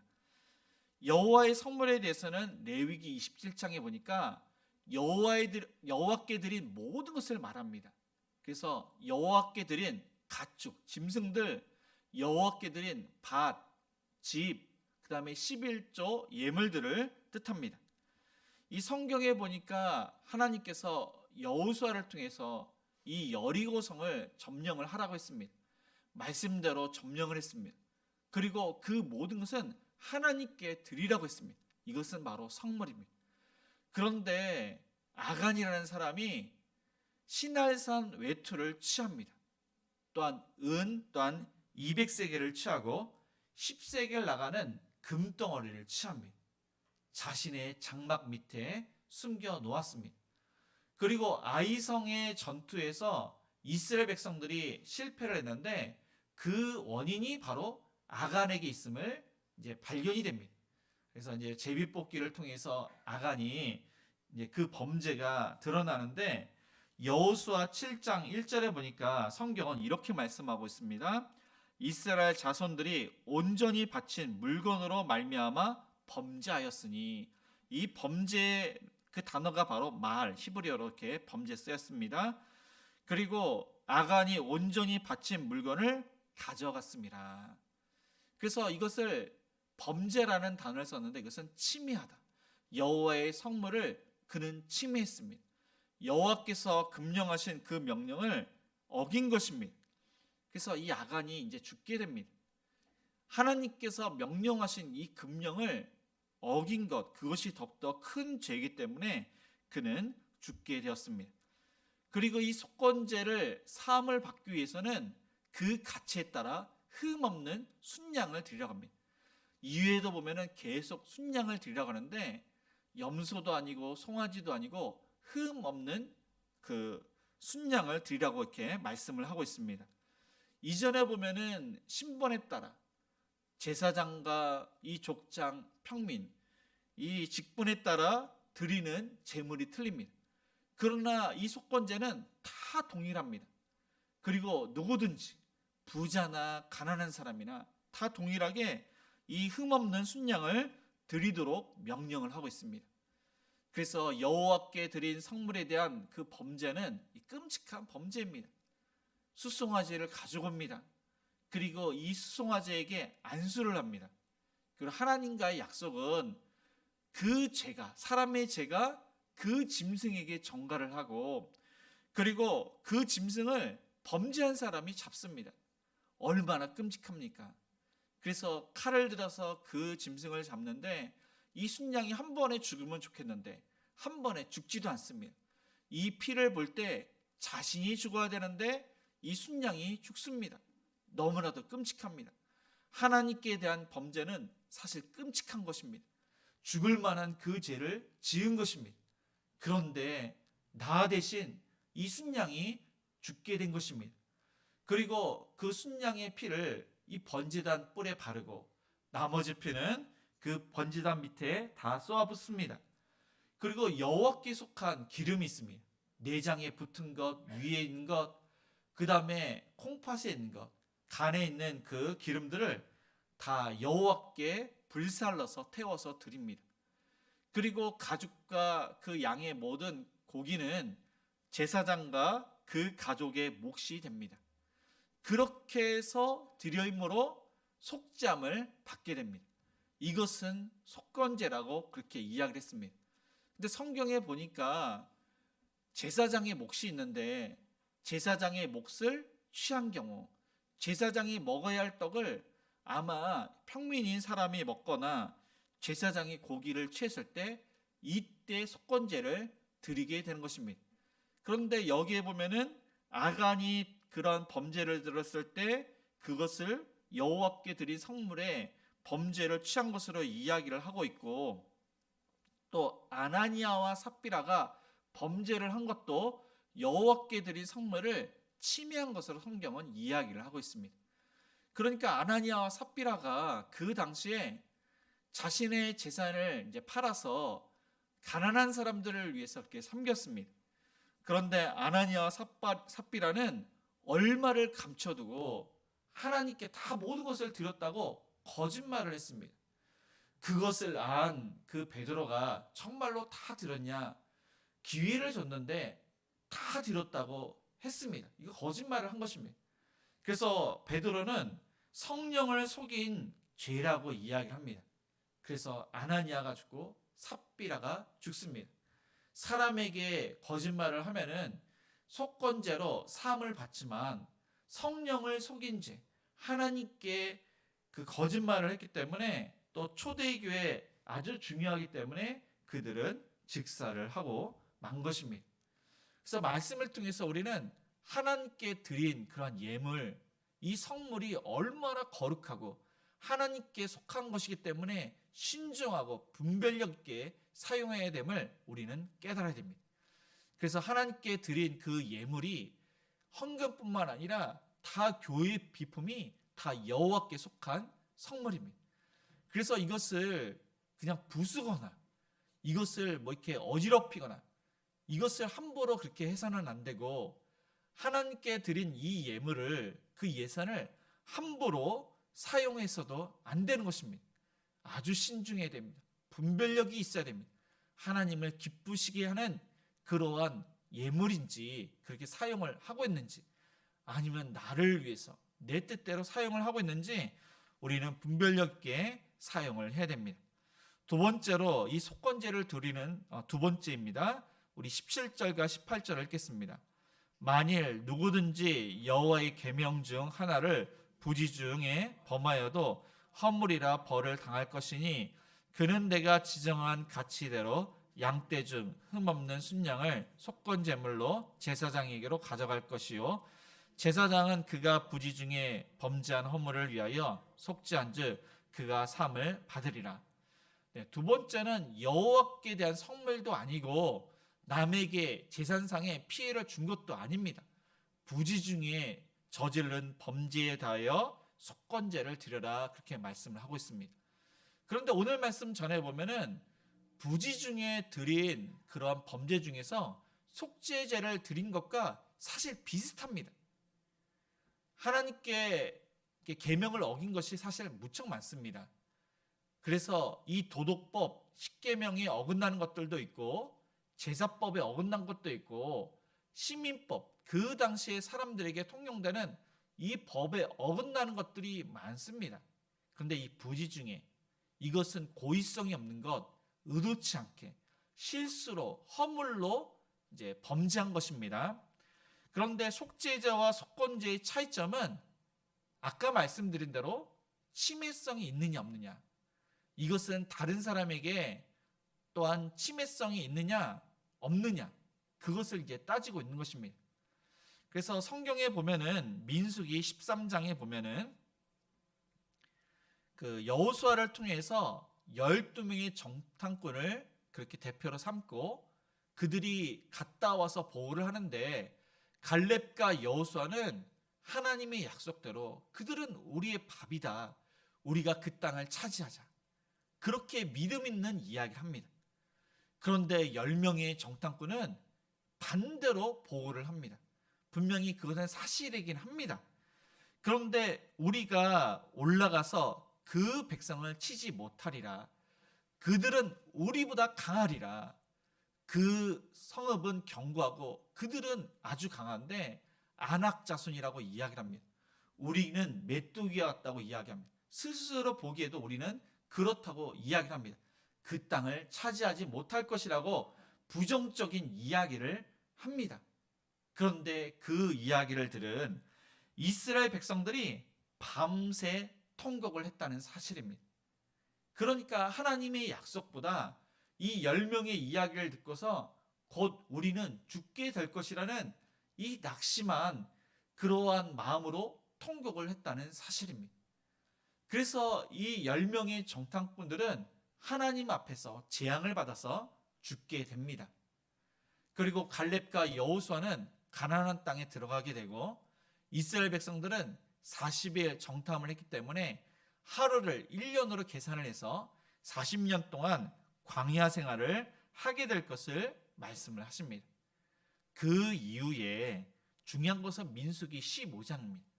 여호와의 성물에 대해서는 레위기 27장에 보니까 여호와께 드린 모든 것을 말합니다. 그래서 여호와께 드린 가축, 짐승들, 여호와께 드린 밭, 집, 그 다음에 11조 예물들을 뜻합니다. 이 성경에 보니까 하나님께서 여호수아를 통해서 이 여리고성을 점령을 하라고 했습니다. 말씀대로 점령을 했습니다. 그리고 그 모든 것은 하나님께 드리라고 했습니다. 이것은 바로 성물입니다. 그런데 아간이라는 사람이 시날산 외투를 취합니다. 또한 은 또한 200세겔을 취하고 10세겔 나가는 금덩어리를 취합니다. 자신의 장막 밑에 숨겨 놓았습니다. 그리고 아이성의 전투에서 이스라엘 백성들이 실패를 했는데 그 원인이 바로 아간에게 있음을 이제 발견이 됩니다. 그래서 이제 제비뽑기를 통해서 아간이 이제 그 범죄가 드러나는데, 여호수아 7장 1절에 보니까 성경은 이렇게 말씀하고 있습니다. 이스라엘 자손들이 온전히 바친 물건으로 말미암아 범죄하였으니, 이 범죄 그 단어가 바로 말, 히브리어로 이렇게 범죄 쓰였습니다. 그리고 아간이 온전히 바친 물건을 가져갔습니다. 그래서 이것을 범죄라는 단어를 썼는데, 이것은 침해하다, 여호와의 성물을 그는 침해했습니다. 여호와께서 금령하신 그 명령을 어긴 것입니다. 그래서 이 아간이 이제 죽게 됩니다. 하나님께서 명령하신 이 금령을 어긴 것, 그것이 더욱더 큰 죄이기 때문에 그는 죽게 되었습니다. 그리고 이 속건제를 사함을 받기 위해서는 그 가치에 따라 흠없는 순양을 드리려고 합니다. 이외에도 보면은 계속 순양을 드리려고 하는데, 염소도 아니고 송아지도 아니고 흠없는 그 순양을 드리라고 이렇게 말씀을 하고 있습니다. 이전에 보면은 신번에 따라 제사장과 이 족장, 평민, 이 직분에 따라 드리는 제물이 틀립니다. 그러나 이 속건제는 다 동일합니다. 그리고 누구든지 부자나 가난한 사람이나 다 동일하게 이 흠없는 순양을 드리도록 명령을 하고 있습니다. 그래서 여호와께 드린 성물에 대한 그 범죄는 이 끔찍한 범죄입니다. 수송아지를 가져옵니다. 그리고 이 수송아지에게 안수를 합니다. 그리고 하나님과의 약속은 그 죄가, 사람의 죄가 그 짐승에게 전가를 하고, 그리고 그 짐승을 범죄한 사람이 잡습니다. 얼마나 끔찍합니까? 그래서 칼을 들어서 그 짐승을 잡는데, 이 순양이 한 번에 죽으면 좋겠는데 한 번에 죽지도 않습니다. 이 피를 볼 때 자신이 죽어야 되는데 이 순양이 죽습니다. 너무나도 끔찍합니다. 하나님께 대한 범죄는 사실 끔찍한 것입니다. 죽을 만한 그 죄를 지은 것입니다. 그런데 나 대신 이 순양이 죽게 된 것입니다. 그리고 그 순양의 피를 이 번제단 뿔에 바르고 나머지 피는 그 번제단 밑에 다 쏘아붓습니다. 그리고 여호와께 속한 기름이 있습니다. 내장에 붙은 것, 위에 있는 것, 그 다음에 콩팥에 있는 것, 간에 있는 그 기름들을 다 여호와께 불살라서 태워서 드립니다. 그리고 가죽과 그 양의 모든 고기는 제사장과 그 가족의 몫이 됩니다. 그렇게 해서 드림으로 속죄함을 받게 됩니다. 이것은 속건제라고 그렇게 이야기를 했습니다. 근데 성경에 보니까 제사장의 몫이 있는데, 제사장의 몫을 취한 경우 제사장이 먹어야 할 떡을 아마 평민인 사람이 먹거나 제사장이 고기를 취했을 때 이때 속건제를 드리게 되는 것입니다. 그런데 여기에 보면은 아간이 그런 범죄를 들었을 때 그것을 여호와께 드린 성물에 범죄를 취한 것으로 이야기를 하고 있고, 또 아나니아와 삽비라가 범죄를 한 것도 여호와께 드린 성물을 침해한 것으로 성경은 이야기를 하고 있습니다. 그러니까 아나니아와 삽비라가 그 당시에 자신의 재산을 이제 팔아서 가난한 사람들을 위해서 이렇게 섬겼습니다. 그런데 아나니아와 삽비라는 얼마를 감춰두고 하나님께 다 모든 것을 드렸다고 거짓말을 했습니다. 그것을 안 그 베드로가 정말로 다 드렸냐? 기회를 줬는데 다 드렸다고 했습니다. 이거 거짓말을 한 것입니다. 그래서 베드로는 성령을 속인 죄라고 이야기합니다. 그래서 아나니아가 죽고 삽비라가 죽습니다. 사람에게 거짓말을 하면은 속건죄로 사함을 받지만 성령을 속인 죄, 하나님께 그 거짓말을 했기 때문에 또 초대교회 아주 중요하기 때문에 그들은 즉사를 하고 만 것입니다. 그래서 말씀을 통해서 우리는 하나님께 드린 그러한 예물, 이 성물이 얼마나 거룩하고 하나님께 속한 것이기 때문에 신중하고 분별력 있게 사용해야 됨을 우리는 깨달아야 됩니다. 그래서 하나님께 드린 그 예물이 헌금뿐만 아니라 다 교회 비품이 다 여호와께 속한 성물입니다. 그래서 이것을 그냥 부수거나 이것을 뭐 이렇게 어지럽히거나 이것을 함부로 그렇게 해서는 안 되고, 하나님께 드린 이 예물을, 그 예산을 함부로 사용해서도 안 되는 것입니다. 아주 신중해야 됩니다. 분별력이 있어야 됩니다. 하나님을 기쁘시게 하는 그러한 예물인지 그렇게 사용을 하고 있는지, 아니면 나를 위해서 내 뜻대로 사용을 하고 있는지 우리는 분별력 있게 사용을 해야 됩니다. 두 번째로 이 속건제를 드리는 두 번째입니다. 우리 17절과 18절을 읽겠습니다. 만일 누구든지 여호와의 계명 중 하나를 부지 중에 범하여도 허물이라 벌을 당할 것이니, 그는 내가 지정한 가치대로 양떼 중 흠없는 순양을 속건제물로 제사장에게로 가져갈 것이요, 제사장은 그가 부지 중에 범죄한 허물을 위하여 속죄한즉 그가 삼을 받으리라. 네, 두 번째는 여호와께 대한 성물도 아니고 남에게 재산상의 피해를 준 것도 아닙니다. 부지 중에 저지른 범죄에 대하여 속건제를 드려라, 그렇게 말씀을 하고 있습니다. 그런데 오늘 말씀 전해 보면은 부지 중에 드린 그러한 범죄 중에서 속죄제를 드린 것과 사실 비슷합니다. 하나님께 계명을 어긴 것이 사실 무척 많습니다. 그래서 이 도덕법, 십계명이 어긋나는 것들도 있고, 제사법에 어긋난 것도 있고, 시민법, 그 당시에 사람들에게 통용되는 이 법에 어긋나는 것들이 많습니다. 그런데 이 부지 중에 이것은 고의성이 없는 것, 의도치 않게 실수로 허물로 이제 범죄한 것입니다. 그런데 속죄제와 속건제의 차이점은 아까 말씀드린 대로 침해성이 있느냐 없느냐, 이것은 다른 사람에게 또한 침해성이 있느냐 없느냐, 그것을 이제 따지고 있는 것입니다. 그래서 성경에 보면은 민수기 13장에 보면은 그 여호수아를 통해서 12명의 정탐꾼을 그렇게 대표로 삼고 그들이 갔다 와서 보호를 하는데, 갈렙과 여호수아는 하나님의 약속대로 그들은 우리의 밥이다, 우리가 그 땅을 차지하자, 그렇게 믿음 있는 이야기를 합니다. 그런데 10명의 정탐꾼은 반대로 보호를 합니다. 분명히 그것은 사실이긴 합니다. 그런데 우리가 올라가서 그 백성을 치지 못하리라, 그들은 우리보다 강하리라, 그 성읍은 견고하고 그들은 아주 강한데 안악 자손이라고 이야기를 합니다. 우리는 메뚜기와 같다고 이야기합니다. 스스로 보기에도 우리는 그렇다고 이야기를 합니다. 그 땅을 차지하지 못할 것이라고 부정적인 이야기를 합니다. 그런데 그 이야기를 들은 이스라엘 백성들이 밤새 통곡을 했다는 사실입니다. 그러니까 하나님의 약속보다 이 10명의 이야기를 듣고서 곧 우리는 죽게 될 것이라는 이 낙심한 그러한 마음으로 통곡을 했다는 사실입니다. 그래서 이 10명의 정탐꾼들은 하나님 앞에서 재앙을 받아서 죽게 됩니다. 그리고 갈렙과 여호수아는 가나안 땅에 들어가게 되고 이스라엘 백성들은 40일 정탐을 했기 때문에 하루를 1년으로 계산을 해서 40년 동안 광야 생활을 하게 될 것을 말씀을 하십니다. 그 이후에 중요한 것은 민수기 15장입니다.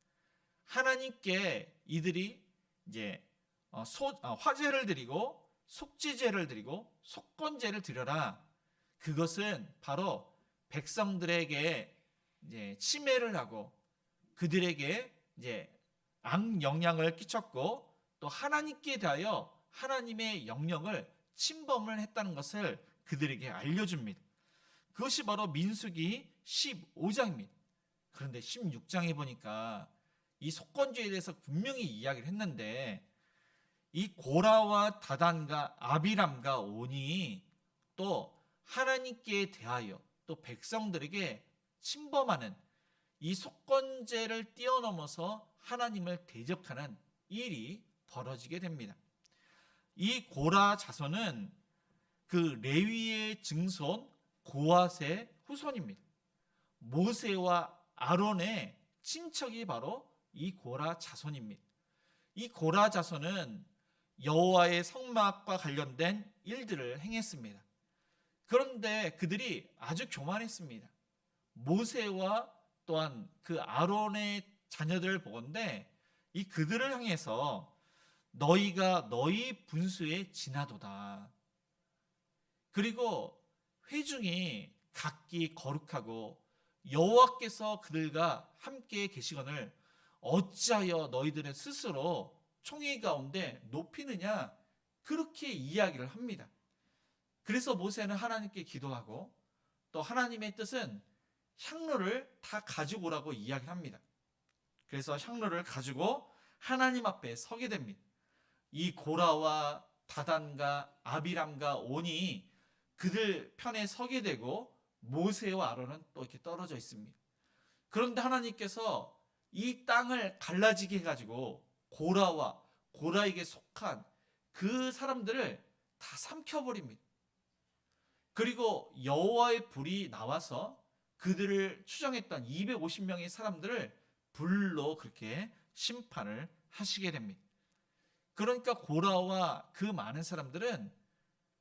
하나님께 이들이 이제 화제를 드리고 속죄제를 드리고 속건제를 드려라. 그것은 바로 백성들에게 이제 침해를 하고 그들에게 이제 악영향을 끼쳤고 또 하나님께 대하여 하나님의 영역을 침범을 했다는 것을 그들에게 알려줍니다. 그것이 바로 민수기 15장입니다. 그런데 16장에 보니까 이 속건제에 대해서 분명히 이야기를 했는데 이 고라와 다단과 아비람과 온이 또 하나님께 대하여 또 백성들에게 침범하는 이 속건제를 뛰어넘어서 하나님을 대적하는 일이 벌어지게 됩니다. 이 고라 자손은 그 레위의 증손 고핫의 후손입니다. 모세와 아론의 친척이 바로 이 고라 자손입니다. 이 고라 자손은 여호와의 성막과 관련된 일들을 행했습니다. 그런데 그들이 아주 교만했습니다. 모세와 또한 그 아론의 자녀들을 보건대 이 그들을 향해서 너희가 너희 분수에 지나도다. 그리고 회중이 각기 거룩하고 여호와께서 그들과 함께 계시거늘 어찌하여 너희들은 스스로 총회 가운데 높이느냐 그렇게 이야기를 합니다. 그래서 모세는 하나님께 기도하고 또 하나님의 뜻은 향로를 다 가지고 오라고 이야기를 합니다. 그래서 향로를 가지고 하나님 앞에 서게 됩니다. 이 고라와 다단과 아비람과 온이 그들 편에 서게 되고 모세와 아론은 또 이렇게 떨어져 있습니다. 그런데 하나님께서 이 땅을 갈라지게 해가지고 고라와 고라에게 속한 그 사람들을 다 삼켜버립니다. 그리고 여호와의 불이 나와서 그들을 추정했던 250명의 사람들을 불로 그렇게 심판을 하시게 됩니다. 그러니까 고라와 그 많은 사람들은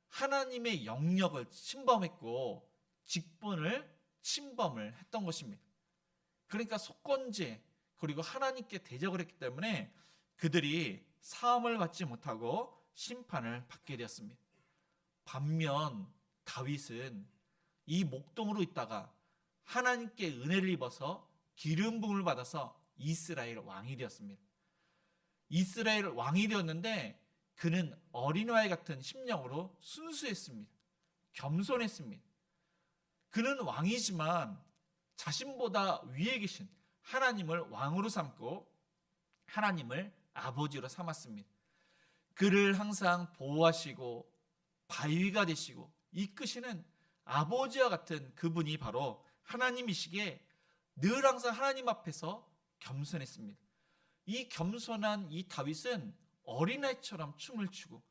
하나님의 영역을 침범했고 직분을 침범을 했던 것입니다. 그러니까 속건제 그리고 하나님께 대적을 했기 때문에 그들이 사함을 받지 못하고 심판을 받게 되었습니다. 반면 다윗은 이 목동으로 있다가 하나님께 은혜를 입어서 기름 부음을 받아서 이스라엘 왕이 되었습니다. 이스라엘 왕이 되었는데 그는 어린아이 같은 심령으로 순수했습니다. 겸손했습니다. 그는 왕이지만 자신보다 위에 계신 하나님을 왕으로 삼고 하나님을 아버지로 삼았습니다. 그를 항상 보호하시고 바위가 되시고 이끄시는 아버지와 같은 그분이 바로 하나님이시기에 늘 항상 하나님 앞에서 겸손했습니다. 이 겸손한 이 다윗은 어린아이처럼 춤을 추고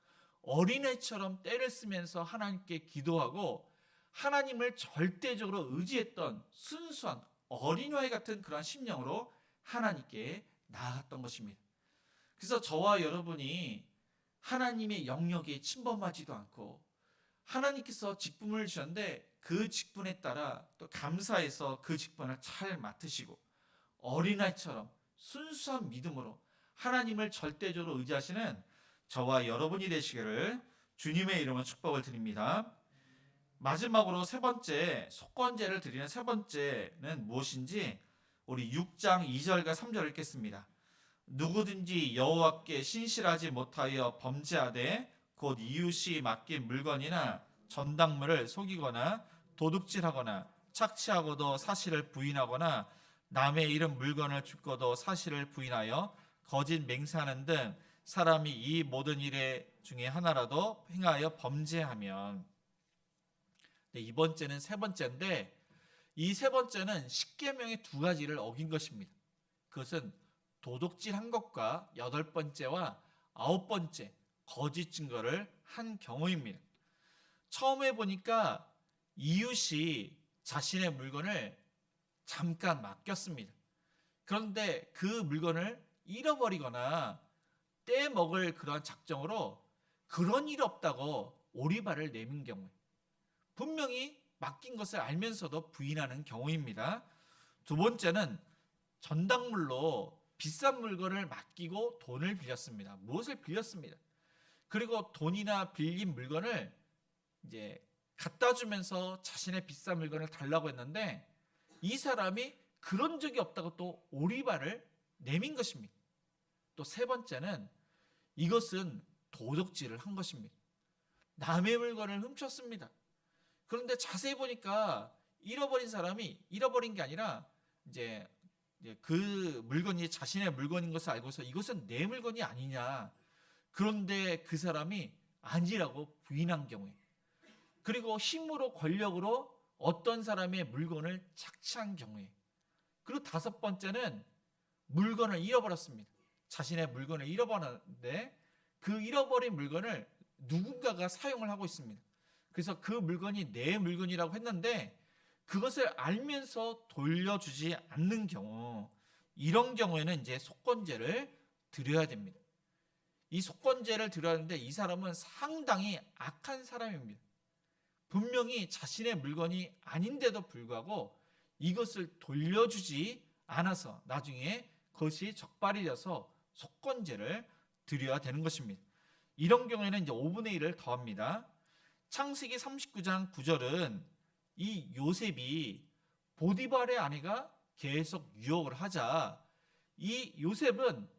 어린아이처럼 떼를 쓰면서 하나님께 기도하고 하나님을 절대적으로 의지했던 순수한 어린아이 같은 그러한 심령으로 하나님께 나아갔던 것입니다. 그래서 저와 여러분이 하나님의 영역에 침범하지도 않고 하나님께서 직분을 주셨는데 그 직분에 따라 또 감사해서 그 직분을 잘 맡으시고 어린아이처럼 순수한 믿음으로 하나님을 절대적으로 의지하시는 저와 여러분이 되시기를 주님의 이름으로 축복을 드립니다. 마지막으로 세 번째 속건제를 드리는 세 번째는 무엇인지 우리 6장 2절과 3절을 읽겠습니다. 누구든지 여호와께 신실하지 못하여 범죄하되 곧 이웃이 맡긴 물건이나 전당물을 속이거나 도둑질하거나 착취하고도 사실을 부인하거나 남의 잃은 물건을 줍고도 사실을 부인하여 거짓 맹세하는 등 사람이 이 모든 일 중에 하나라도 행하여 범죄하면 이번째는 세 번째인데 이 세 번째는 십계명의 두 가지를 어긴 것입니다. 그것은 도둑질한 것과 8번째와 9번째 거짓 증거를 한 경우입니다. 처음에 보니까 이웃이 자신의 물건을 잠깐 맡겼습니다. 그런데 그 물건을 잃어버리거나 떼먹을 그런 작정으로 그런 일 없다고 오리발을 내민 경우에, 분명히 맡긴 것을 알면서도 부인하는 경우입니다. 두 번째는 전당물로 비싼 물건을 맡기고 돈을 빌렸습니다. 무엇을 빌렸습니다. 그리고 돈이나 빌린 물건을 이제 갖다 주면서 자신의 비싼 물건을 달라고 했는데 이 사람이 그런 적이 없다고 또 오리발을 내민 것입니다. 또 세 번째는 이것은 도둑질을 한 것입니다. 남의 물건을 훔쳤습니다. 그런데 자세히 보니까 잃어버린 사람이 잃어버린 게 아니라 이제 그 물건이 자신의 물건인 것을 알고서 이것은 내 물건이 아니냐. 그런데 그 사람이 아니라고 부인한 경우에, 그리고 힘으로 권력으로 어떤 사람의 물건을 착취한 경우에, 그리고 다섯 번째는 물건을 잃어버렸습니다. 자신의 물건을 잃어버렸는데 그 잃어버린 물건을 누군가가 사용을 하고 있습니다. 그래서 그 물건이 내 물건이라고 했는데 그것을 알면서 돌려주지 않는 경우, 이런 경우에는 이제 속건제를 드려야 됩니다. 이 속건제를 드려야 하는데 이 사람은 상당히 악한 사람입니다. 분명히 자신의 물건이 아닌데도 불구하고 이것을 돌려주지 않아서 나중에 그것이 적발이 돼서 속건제를 드려야 되는 것입니다. 이런 경우에는 이제 5분의 1을 더합니다. 창세기 39장 9절은 이 요셉이 보디발의 아내가 계속 유혹을 하자 이 요셉은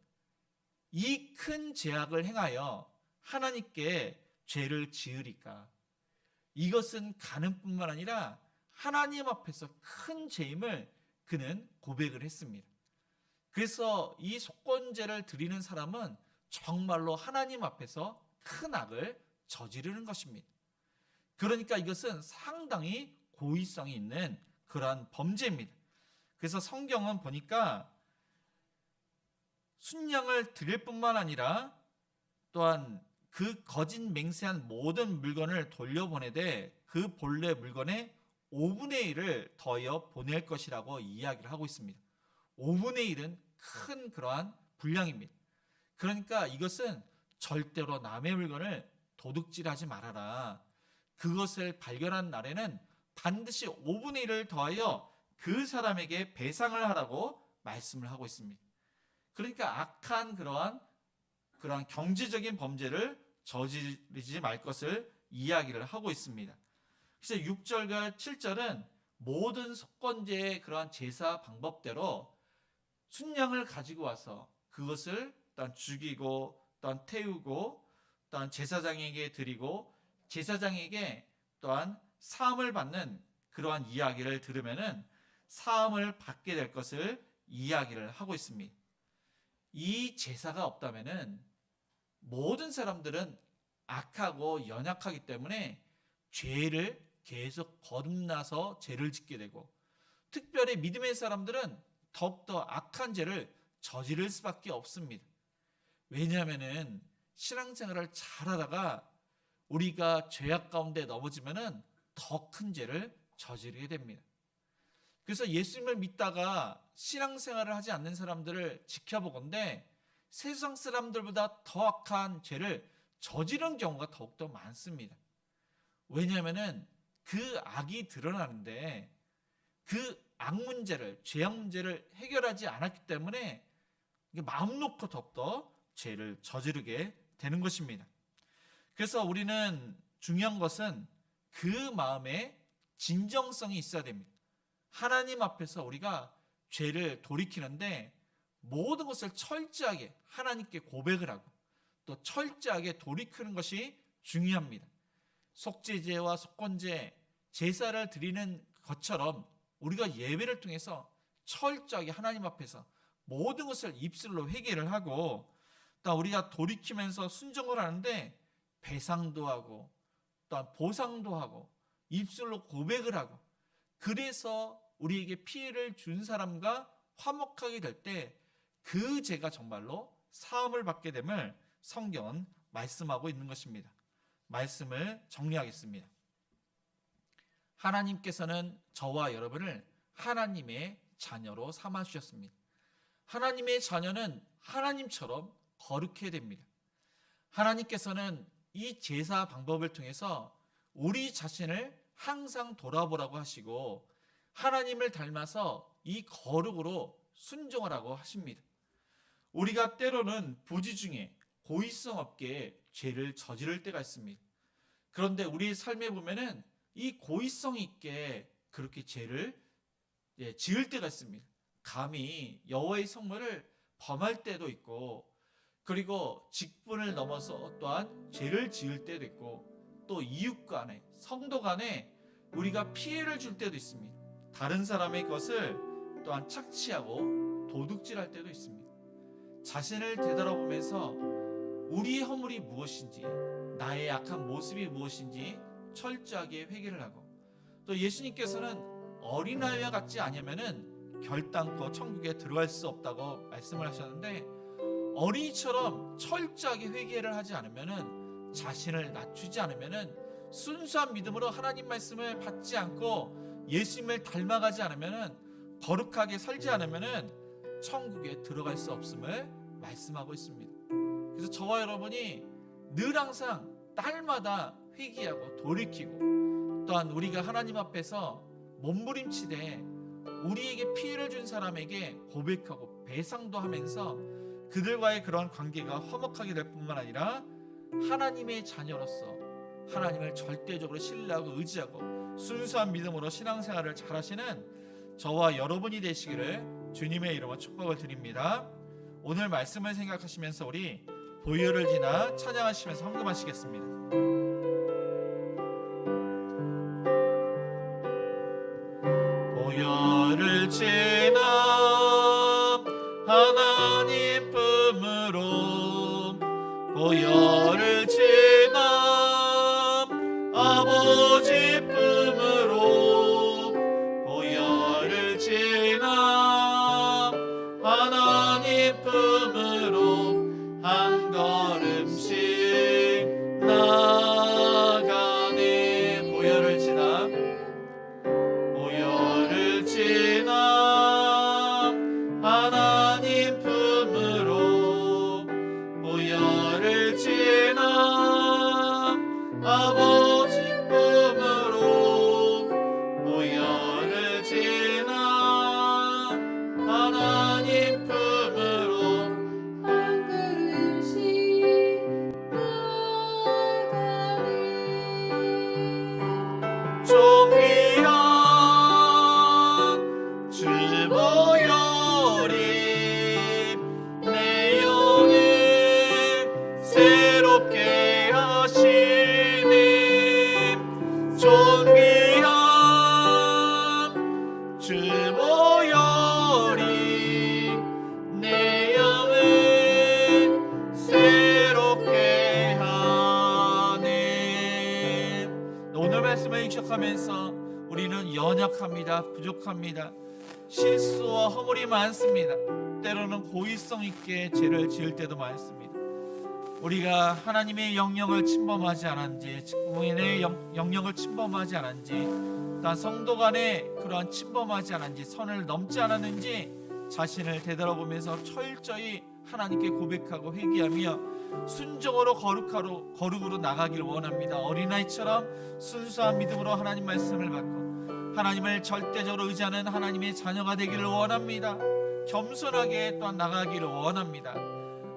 이 큰 죄악을 행하여 하나님께 죄를 지으리까, 이것은 가늠뿐만 아니라 하나님 앞에서 큰 죄임을 그는 고백을 했습니다. 그래서 이 속건제를 드리는 사람은 정말로 하나님 앞에서 큰 악을 저지르는 것입니다. 그러니까 이것은 상당히 고의성이 있는 그러한 범죄입니다. 그래서 성경은 보니까 순양을 드릴 뿐만 아니라 또한 그 거짓 맹세한 모든 물건을 돌려보내되 그 본래 물건의 5분의 1을 더하여 보낼 것이라고 이야기를 하고 있습니다. 5분의 1은 큰 그러한 분량입니다. 그러니까 이것은 절대로 남의 물건을 도둑질하지 말아라. 그것을 발견한 날에는 반드시 5분의 1을 더하여 그 사람에게 배상을 하라고 말씀을 하고 있습니다. 그러니까 악한 그러한 경제적인 범죄를 저지르지 말 것을 이야기를 하고 있습니다. 그래서 6절과 7절은 모든 속건제의 그러한 제사 방법대로 순양을 가지고 와서 그것을 또한 죽이고 또한 태우고 또한 제사장에게 드리고 제사장에게 또한 사함을 받는 그러한 이야기를 들으면은 사함을 받게 될 것을 이야기를 하고 있습니다. 이 제사가 없다면은 모든 사람들은 악하고 연약하기 때문에 죄를 계속 거듭나서 죄를 짓게 되고, 특별히 믿음의 사람들은 더욱더 악한 죄를 저지를 수밖에 없습니다. 왜냐하면은 신앙생활을 잘하다가 우리가 죄악 가운데 넘어지면은 더 큰 죄를 저지르게 됩니다. 그래서 예수님을 믿다가 신앙생활을 하지 않는 사람들을 지켜보건대 세상 사람들보다 더 악한 죄를 저지른 경우가 더욱더 많습니다. 왜냐하면은 그 악이 드러나는데 그 악 문제를, 죄악 문제를 해결하지 않았기 때문에 마음 놓고 더욱더 죄를 저지르게 되는 것입니다. 그래서 우리는 중요한 것은 그 마음에 진정성이 있어야 됩니다. 하나님 앞에서 우리가 죄를 돌이키는데 모든 것을 철저하게 하나님께 고백을 하고 또 철저하게 돌이키는 것이 중요합니다. 속죄제와 속건제, 제사를 드리는 것처럼 우리가 예배를 통해서 철저하게 하나님 앞에서 모든 것을 입술로 회개를 하고 또 우리가 돌이키면서 순종을 하는데 배상도 하고 또한 보상도 하고 입술로 고백을 하고, 그래서 우리에게 피해를 준 사람과 화목하게 될 때 그 죄가 정말로 사함을 받게 됨을 성경은 말씀하고 있는 것입니다. 말씀을 정리하겠습니다. 하나님께서는 저와 여러분을 하나님의 자녀로 삼아 주셨습니다. 하나님의 자녀는 하나님처럼 거룩해야 됩니다. 하나님께서는 이 제사 방법을 통해서 우리 자신을 항상 돌아보라고 하시고 하나님을 닮아서 이 거룩으로 순종하라고 하십니다. 우리가 때로는 부지 중에 고의성 없게 죄를 저지를 때가 있습니다. 그런데 우리 삶에 보면은 이 고의성 있게 그렇게 죄를 지을 때가 있습니다. 감히 여호와의 성물을 범할 때도 있고, 그리고 직분을 넘어서 또한 죄를 지을 때도 있고, 또 이웃 간에, 성도 간에 우리가 피해를 줄 때도 있습니다. 다른 사람의 것을 또한 착취하고 도둑질할 때도 있습니다. 자신을 되돌아보면서 우리의 허물이 무엇인지, 나의 약한 모습이 무엇인지 철저하게 회개를 하고, 또 예수님께서는 어린아이와 같지 않으면은 결단코 천국에 들어갈 수 없다고 말씀을 하셨는데, 어린이처럼 철저하게 회개를 하지 않으면은, 자신을 낮추지 않으면은, 순수한 믿음으로 하나님 말씀을 받지 않고 예수님을 닮아가지 않으면은, 거룩하게 살지 않으면은 천국에 들어갈 수 없음을 말씀하고 있습니다. 그래서 저와 여러분이 늘 항상 날마다 회개하고 돌이키고, 또한 우리가 하나님 앞에서 몸부림치되 우리에게 피해를 준 사람에게 고백하고 배상도 하면서 그들과의 그러한 관계가 화목하게 될 뿐만 아니라 하나님의 자녀로서 하나님을 절대적으로 신뢰하고 의지하고 순수한 믿음으로 신앙생활을 잘하시는 저와 여러분이 되시기를 주님의 이름으로 축복을 드립니다. 오늘 말씀을 생각하시면서 우리 보혈을 지나 찬양하시면서 헌금하시겠습니다. 보혈을 지나 하나님 품으로, 보혈을 지나 아버지 품으로, 보혈을 지나 하나님 품으로 한 걸음씩 나가네. 보혈을 지나, 보혈을 지나 하나님 품으로, 보혈을 지나 아버지 품으로, 보혈을 지나 하나님 품으로 한 걸음씩 나가네. 존귀한 주 보혈이 내 영을 새롭게 하시네. 존귀한 주 보혈이 내 영을 새롭게 하네. 오늘 말씀을 기억하면서 우리는 연약합니다. 부족합니다. 실수와 허물이 많습니다. 때로는 고의성 있게 죄를 지을 때도 많습니다. 우리가 하나님의 영역을 침범하지 않았는지, 직분의 영역을 침범하지 않았는지, 또한 성도 간에 그러한 침범하지 않았는지, 선을 넘지 않았는지 자신을 되돌아보면서 철저히 하나님께 고백하고 회개하며 순종으로 거룩으로 나가기를 원합니다. 어린아이처럼 순수한 믿음으로 하나님 말씀을 받고 하나님을 절대적으로 의지하는 하나님의 자녀가 되기를 원합니다. 겸손하게 또한 나가기를 원합니다.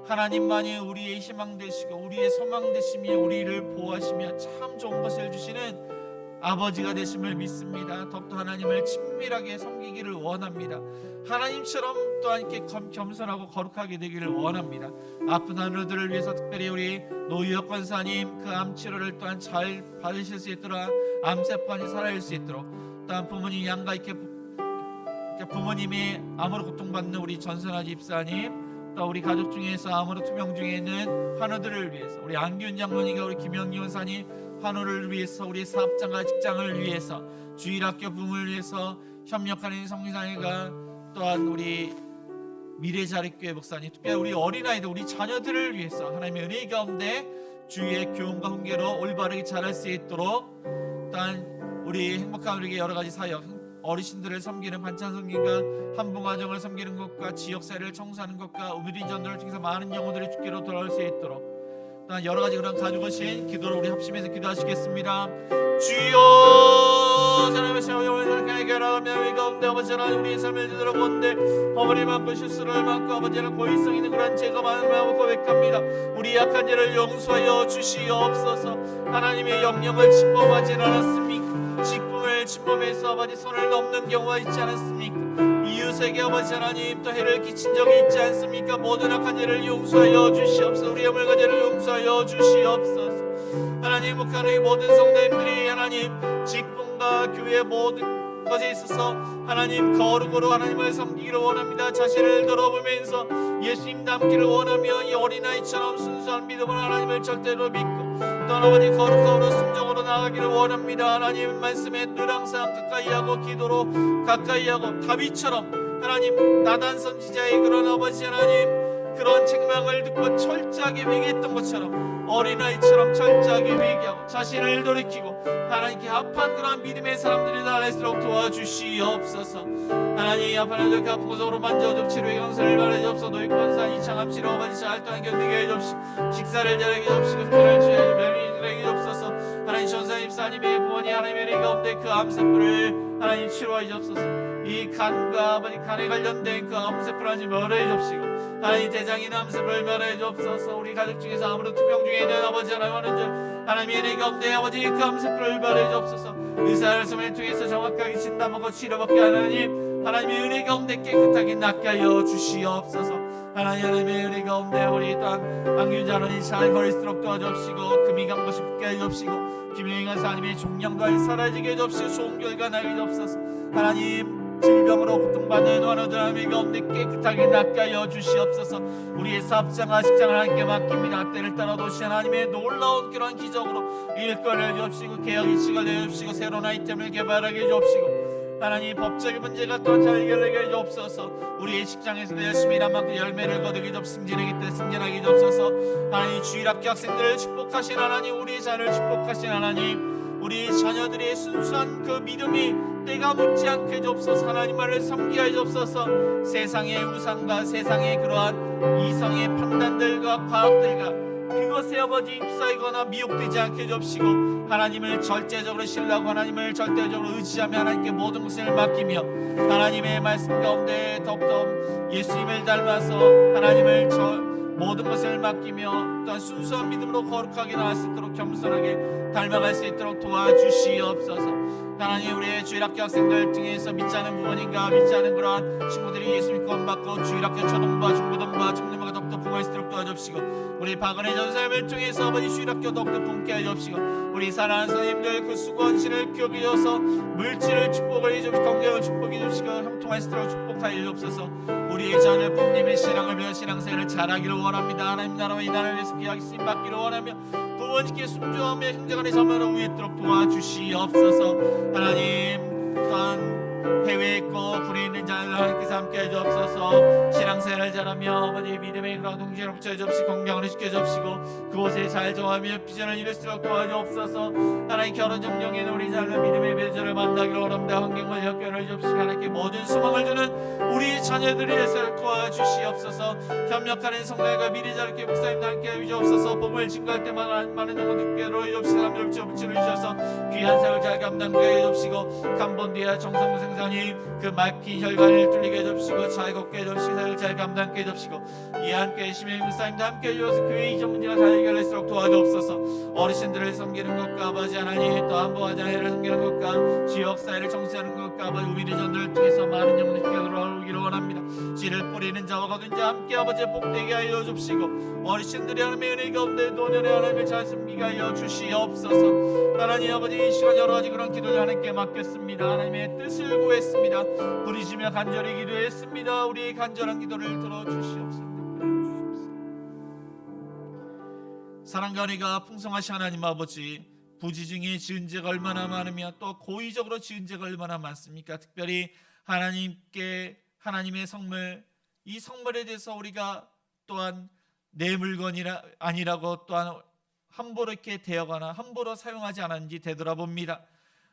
하나님만이 우리의 희망 되시고 우리의 소망 되시며 우리를 보호하시며 참 좋은 것을 주시는 아버지가 되심을 믿습니다. 더욱더 하나님을 친밀하게 섬기기를 원합니다. 하나님처럼 또한 이렇게 겸손하고 거룩하게 되기를 원합니다. 아픈 하늘들을 위해서 특별히 우리 노유혁 권사님 그 암 치료를 또한 잘 받으실 수 있도록, 암세포가 살아날 수 있도록, 또한 부모님 양가 있게 부모님이 암으로 고통받는 우리 전선아 집사님, 또 우리 가족 중에서 암으로 투병 중에 있는 환우들을 위해서, 우리 안기훈 장로님과 우리 김영희 원사님 환우를 위해서, 우리 사업장과 직장을 위해서, 주일학교 부흥을 위해서 협력하는 성리상회가, 또한 우리 미래자립교회 목사님, 특별히 우리 어린아이들, 우리 자녀들을 위해서 하나님의 은혜 가운데 주위의 교훈과 훈계로 올바르게 자랄 수 있도록, 또한 우리 행복한 우리에게 여러 가지 사역, 어르신들을 섬기는 반찬 섬김과 한봉화정을 섬기는 것과 지역사회를 청소하는 것과 우미리전도를 통해서 많은 영혼들이 주께로 돌아올 수 있도록, 또한 여러 가지 그런 가지고 신 기도를 우리 합심해서 기도하시겠습니다. 주여, 하나님의 세월을 깨달으며 가운데 아버지 하나님 우리의 삶을 제대로 본데 어머니 만고 실수를 막고 아버지는 고의성 있는 그런 죄가 많음을 고백합니다. 우리 약한 죄를 용서하여 주시옵소서. 하나님의 영령을 침범하지 않았습니까? 직분을 침범해서 아버지 손을 넘는 경우가 있지 않았습니까? 이웃에게 아버지 하나님 또 해를 끼친 적이 있지 않습니까? 모든 악한 죄를 용서하여 주시옵소서. 우리의 물과 죄를 용서하여 주시옵소서. 하나님 목하는 모든 성도님들이 하나님 직분과 교회 모든 것에 있어서 하나님 거룩으로 하나님을 섬기기를 원합니다. 자신을 돌아보면서 예수님 닮기를 원하며 이 어린아이처럼 순수한 믿음으로 하나님을 절대로 믿고 또 아버지 거룩함으로 순종으로 나아가기를 원합니다. 하나님 말씀에 늘 항상 가까이하고 기도로 가까이하고 다윗처럼 하나님 나단 선지자의 그런 아버지 하나님 그런 책망을 듣고 철저하게 회개했던 것처럼 어린아이처럼 철저하게 회개하고 자신을 돌이키고 하나님께 합한 그런 믿음의 사람들이 나갈수록 도와주시옵소서. 하나님 아파라도 그 아픈 곳으로 만져줘 치료의 강사를 바라주옵소서. 노인 권산 이창암 치료 아버지 잘 또한 견디게 해주옵시고 식사를 잘하게 해주옵시고 특별한 주의 멜리들에게 해주옵소서. 하나님 전사님 사님의 부모님 하나님의 은혜 가운데 그 암세포를 하나님 치료하여 주옵소서. 이 간과 아버지 간에 관련된 그 암세포를 하나님 멸해 주옵시고 하나님 대장인 암세포를 멸해 주옵소서. 우리 가족 중에서 아무런 투병 중에 있는 아버지 하나님의 은혜 가운데 아버지 그 암세포를 멸해 주옵소서. 의사를 섬을 통해서 정확하게 진단하고 치료받게 하나님의 은혜 가운데 깨끗하게 낫게 하여 주시옵소서. 하나님의 은혜 가운데 우리 또한 안균자론이 잘 걸릴수록 도와주옵시고 금이 간 것이 붙게 해주옵시고 김영희가 하나님의 종량과 사라지게 해주옵시고 좋은 결과 나게 해주옵소서. 하나님 질병으로 고통받는 환우들 하나님의 가운데 깨끗하게 낫게 하여 주시옵소서. 우리의 사업장과 직장을 하나님께 맡깁니다. 때를 따라 도시 하나님의 놀라운 그러한 기적으로 일거리를 해주옵시고 개혁 이식을 내주옵시고 새로운 아이템을 개발하게 해주옵시고 하나님 법적인 문제가 또 잘 해결되게 해주옵소서. 우리의 직장에서도 열심히 일한 만큼 열매를 거두게 좀 승진하기 때 승진하게 해주옵소서. 하나님 주일학교 학생들을 축복하신 하나님 우리의 자녀를 축복하신 하나님 우리 자녀들의 순수한 그 믿음이 때가 묻지 않게 해주옵소서. 하나님만을 섬기게 해주옵소서. 세상의 우상과 세상의 그러한 이성의 판단들과 과학들과 그것에 아버지 휩싸이거나 미혹되지 않게 해주옵시고 하나님을 절대적으로 신뢰하고 하나님을 절대적으로 의지하며 하나님께 모든 것을 맡기며 하나님의 말씀 가운데 더욱더 예수님을 닮아서 하나님을 모든 것을 맡기며 또한 순수한 믿음으로 거룩하게 나갈 수 있도록 겸손하게 닮아갈 수 있도록 도와주시옵소서. 하나님 우리의 주일학교 학생들 중에서 믿지 않은 부모님과 믿지 않은 그러한 친구들이 예수님 구원받고 주일학교 초등부와 중고등부와 중등부가 더욱더 부흥할 수 있도록 도와주옵시고 우리 박은혜 전사님을 통해서 아버지 주일학교 더욱더 붕게 해주옵시고 우리 사랑하는 선생님들 그 수고한신을 기억해 주셔서 물질을 축복을 해주시고 건강을 축복해 주시고 형통할 수 있도록 축복하여 주옵소서. 우리의 자녀 부모님의 신앙을 배워 신앙생활을 잘하기를 원합니다. 하나님 나라와 이 나라를 위해서 귀하게 쓰임받기를 원하며 부모님께 순종하며 형제간의 자매로 위에도록 도와주시옵소서. 하나님 또한 해외에 있고 불에 있는 자를 하나님께서 함께 해주옵소서. 신앙생활을 잘하며 아버지 믿음의 그런 동시에 붙여주옵시고 건강을 지켜주옵시고 그곳에 잘 정하며 비전을 이룰수록 도와주옵소서. 하나님 결혼 정령에는 우리 자녀 믿음의 배전을 만나기를 원합니다. 환경과 역경을 주옵시고 하나님께 모든 소망을 주는 우리 자녀들을 위해서 도와주시옵소서. 협력하는 성도들과 미리 자르게 목사님도 함께 해주옵소서. 복음을 증거할 때마다 많은 영혼들께로 해주옵시고 함께 주셔서 귀한 사역을 잘 감당하게 해주옵시고 캄보디아 정성무 생산이 그 막힌 혈관을 뚫리게 해주옵시고 잘 걷게 해주옵시고 사역을 잘 감당하게 해주옵시고 이 함께 계시며 목사님도 함께 해주셔서 교회 이전 문제가 잘 해결될수록 도와주옵소서. 어르신들을 섬기는 것과 아버지 하나님 또 한보화장회를 섬기는 것과 지역사회를 정치하는 것과 아버지 우미리전들을 통해서 많은 영혼들이 돌아오기를 원합니다. 씨를 뿌리는 자와 거둔 자 함께 아버지 복되게 하여 주시고 어르신들이 하나님의 은혜 가운데 노년의 하나님을 잘 섬기게 하여 주시옵소서. 하나님 아버지 이 시간 여러 가지 그런 기도를 하나님께 맡겼습니다. 하나님의 뜻을 구했습니다. 부르시며 간절히 기도했습니다. 우리의 간절한 기도를 들어주시옵소서. 사랑과 은혜가 풍성하신 하나님 아버지 부지 중에 지은 죄가 얼마나 많으며 또 고의적으로 지은 죄가 얼마나 많습니까? 특별히 하나님께 하나님의 성물 이 성물에 대해서 우리가 또한 내 물건이 아니라고 또한 함부로 이렇게 대하거나 함부로 사용하지 않았는지 되돌아봅니다.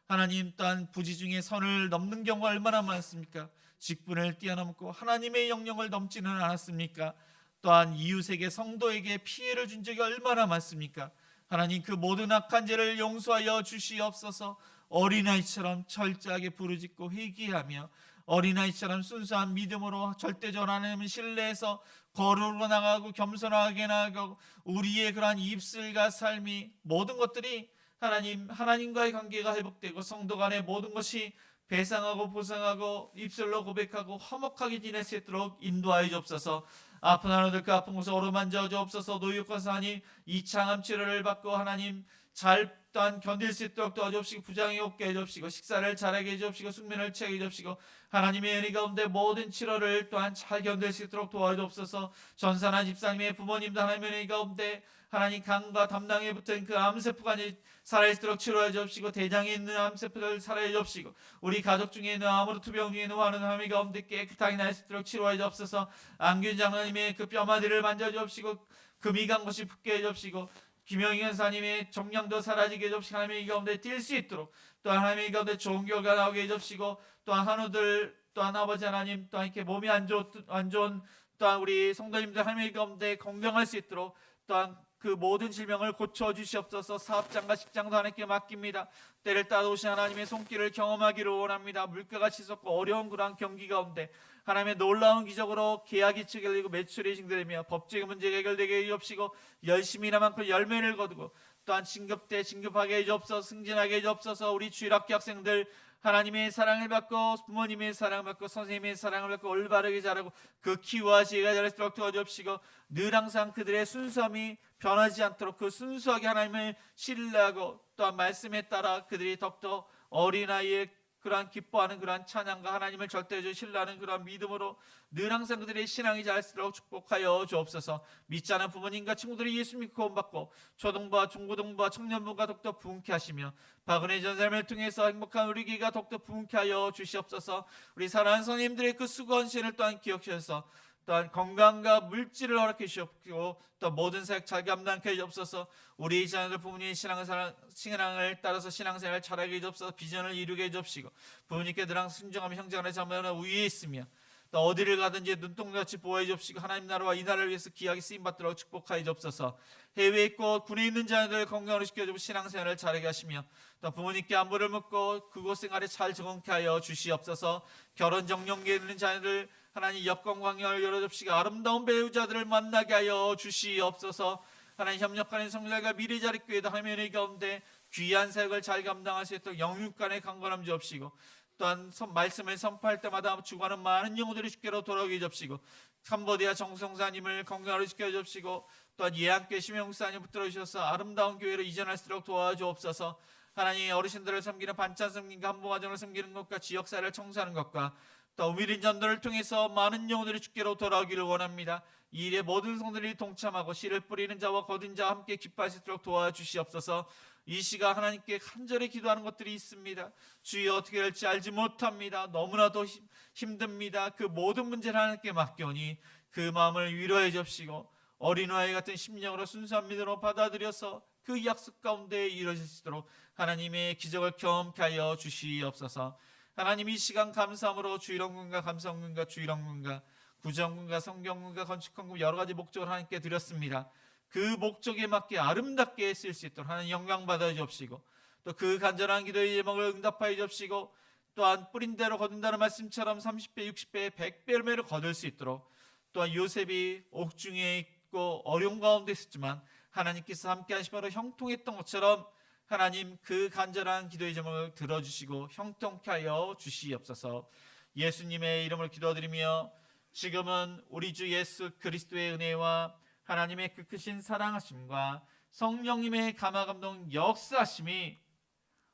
하나님, 또한 부지 중에 선을 넘는 경우가 얼마나 많습니까? 직분을 뛰어넘고 하나님의 영역을 넘지는 않았습니까? 또한 이웃에게, 성도에게 피해를 준 적이 얼마나 많습니까? 하나님, 그 모든 악한 죄를 용서하여 주시옵소서. 어린아이처럼 철저하게 부르짖고 회개하며 어린아이처럼 순수한 믿음으로 절대적으로 하나님을 신뢰해서 거룩으로 나가고 겸손하게 나가고 우리의 그러한 입술과 삶이 모든 것들이 하나님과의 관계가 회복되고 성도 간의 모든 것이 배상하고 보상하고 입술로 고백하고 화목하게 지낼 수 있도록 인도하여 주옵소서. 아픈 하나들 그 아픈 곳을 어루만져 주옵소서. 노육과 사니 이 창암 치료를 받고 하나님 잘 또한 견딜 수 있도록 도와주옵시고 부장이 없게 해주옵시고 식사를 잘하게 해주옵시고 숙면을 취하게 해주옵시고 하나님의 은혜 가운데 모든 치료를 또한 잘 견딜 수 있도록 도와주옵소서. 전산한 집사님의 부모님도 하나님의 은혜 가운데 하나님 간과 담낭에 붙은 그 암세포가 살아있도록 치료해 주옵시고 대장에 있는 암세포를 살아해 주옵시고 우리 가족 중에 있는 암으로 투병 중에 있는 환은 함이 가운데 깨끗하게 날 수 있도록 치료해 주옵소서. 안균 장로님의 그 뼈마디를 만져 주옵시고 금이 간 것이 붓게 해 주옵시고 김영희 권사님의 정량도 사라지게 해주옵시고 하나님의 가운데 뛸 수 있도록 또한 하나님의 가운데 좋은 결과 나오게 해주옵시고 또한 한우들 또한 아버지 하나님 또한 이렇게 몸이 안 좋은 또한 우리 성도님들 하나님의 가운데 건강할 수 있도록 또한 그 모든 질병을 고쳐주시옵소서. 사업장과 직장도 하나님께 맡깁니다. 때를 따라오신 하나님의 손길을 경험하기를 원합니다. 물가가 치솟고 어려운 그러한 경기 가운데 하나님의 놀라운 기적으로 계약이 체결되고 매출이 증대되며 법적인 문제가 해결되게 해주옵시고 열심히 일한 만큼 열매를 거두고 또한 진급때 진급하게 해주옵소서. 승진하게 해주옵소서. 우리 주일학교 학생들 하나님의 사랑을 받고 부모님의 사랑을 받고 선생님의 사랑을 받고 올바르게 자라고 그 키와 지혜가 자랄 수 있도록 도와주옵시고 늘 항상 그들의 순수함이 변하지 않도록 그 순수하게 하나님을 신뢰하고 또한 말씀에 따라 그들이 더욱더 어린아이의 그러한 기뻐하는 그러한 찬양과 하나님을 절대적으로 신뢰하는 그러한 믿음으로 늘 항상 그들의 신앙이 자랄수록 축복하여 주옵소서. 믿지 않은 부모님과 친구들이 예수 믿고 구원받고 초등부와 중고등부와 청년부가 더욱더 부흥케 하시며 박은혜 전사님을 통해서 행복한 우리 교회가 더욱더 부흥케 하여 주시옵소서. 우리 사랑하는 선생님들의 그 수고한 시간을 또한 기억하셔서 또한 건강과 물질을 허락해 주시옵고 또 모든 사역 잘 감당케 해주옵소서. 우리 자녀들 부모님의 신앙을 따라서 신앙생활을 잘하게 해주옵소서. 비전을 이루게 해주옵시고 부모님께 늘 항상 순종하며 형제간의 자매나 우위에 있으며 또 어디를 가든지 눈동자같이 보호해 주옵시고 하나님 나라와 이 나라를 위해서 귀하게 쓰임받도록 축복하여 주옵소서. 해외에 있고 군에 있는 자녀들 건강으로 지켜주고 신앙생활을 잘하게 하시며 또 부모님께 안부를 묻고 그곳 생활에 잘 적응케 하여 주시옵소서. 결혼 정년기에 있는 자녀들 하나님 여건광야를 열어줍시고 아름다운 배우자들을 만나게 하여 주시옵소서. 하나님 협력하는 성자가 미래자립교회도 하나님의 은혜 가운데 귀한 사역을 잘 감당할 수 있도록 영육간의 강건함 주옵시고 또한 말씀을 선포할 때마다 죽어가는 많은 영혼들이 주께로 돌아오게 해주옵시고 캄보디아 정성사님을 건강하게 지켜주옵시고 또한 예안교회 심영사님 붙들어 주셔서 아름다운 교회로 이전할 수 있도록 도와주옵소서. 하나님 어르신들을 섬기는 반찬 섬김과 한복가정을 섬기는 것과 지역사회를 청소하는 것과 또 우미린 전도를 통해서 많은 영혼들이 주께로 돌아오기를 원합니다. 이 일에 모든 성도들이 동참하고 씨를 뿌리는 자와 거둔 자와 함께 기뻐할 수 있도록 도와주시옵소서. 이 시간 하나님께 간절히 기도하는 것들이 있습니다. 주여 어떻게 될지 알지 못합니다. 너무나도 힘듭니다. 그 모든 문제를 하나님께 맡겨오니 그 마음을 위로해 주옵시고 어린아이 같은 심령으로 순수한 믿음으로 받아들여서 그 약속 가운데 이루어질 수 있도록 하나님의 기적을 경험케 하여 주시옵소서. 하나님 이 시간 감사함으로 주일원군과 감사원군과 주일원군과 구정군과 성경군과 건축헌군 여러 가지 목적을 하나님께 드렸습니다. 그 목적에 맞게 아름답게 쓸 수 있도록 하나님 영광 받아 주옵시고 또 그 간절한 기도의 제목을 응답하여 주옵시고 또한 뿌린 대로 거둔다는 말씀처럼 30배, 60배, 100배 열매를 거둘 수 있도록 또한 요셉이 옥중에 있고 어려운 가운데 있었지만 하나님께서 함께 하시므로 형통했던 것처럼 하나님 그 간절한 기도의 제목을 들어주시고 형통케 하여 주시옵소서. 예수님의 이름으로 기도드리며 지금은 우리 주 예수 그리스도의 은혜와 하나님의 그 크신 사랑하심과 성령님의 감화감동 역사하심이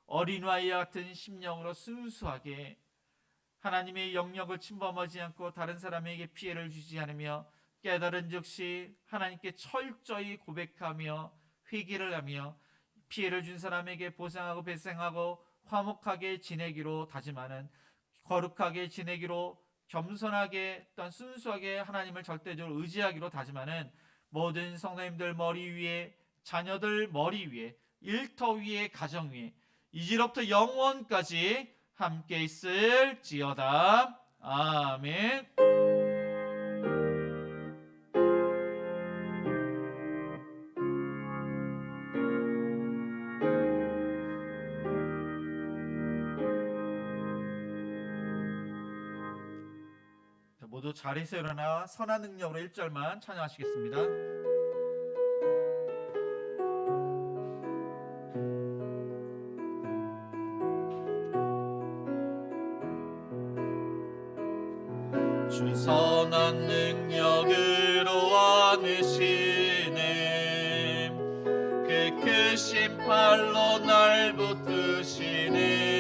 어린아이와 같은 심령으로 순수하게 하나님의 영역을 침범하지 않고 다른 사람에게 피해를 주지 않으며 깨달은 즉시 하나님께 철저히 고백하며 회개를 하며 피해를 준 사람에게 보상하고 배상하고 화목하게 지내기로 다짐하는 거룩하게 지내기로 겸손하게 또한 순수하게 하나님을 절대적으로 의지하기로 다짐하는 모든 성도님들 머리 위에, 자녀들 머리 위에, 일터 위에, 가정 위에 이제로부터 영원까지 함께 있을지어다. 아멘. 모두 자리에서 일어나 선한 능력으로 1절만 찬양하시겠습니다. 주 선한 능력으로 안으시네 그 크신 팔로 날 붙드시네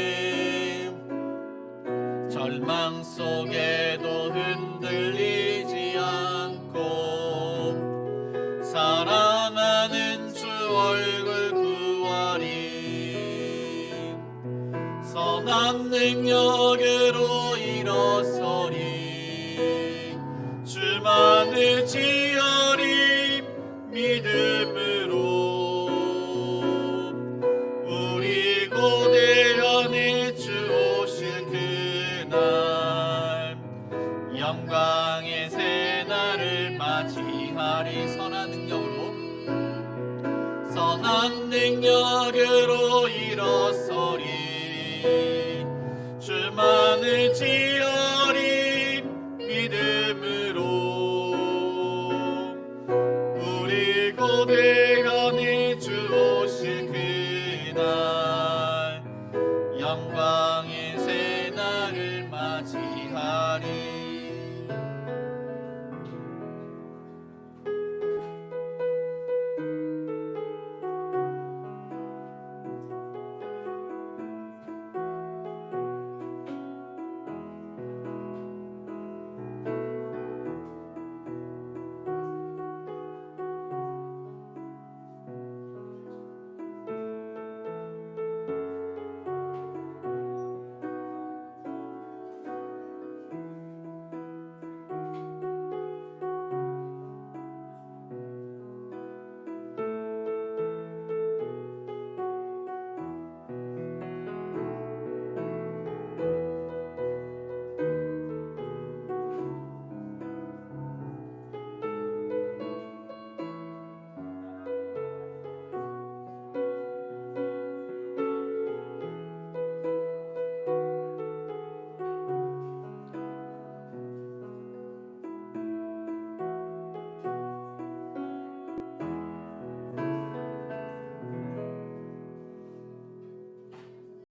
절망 속에도 흔들리지 않고 살아나는 주 얼굴 구하리 선한 능력으로 일어서리 주만을 지어리 믿음으로 우리 고대현의 주 오실 그날 영광의 새날을 맞이하리 선한 능력으로 일어서리 주만을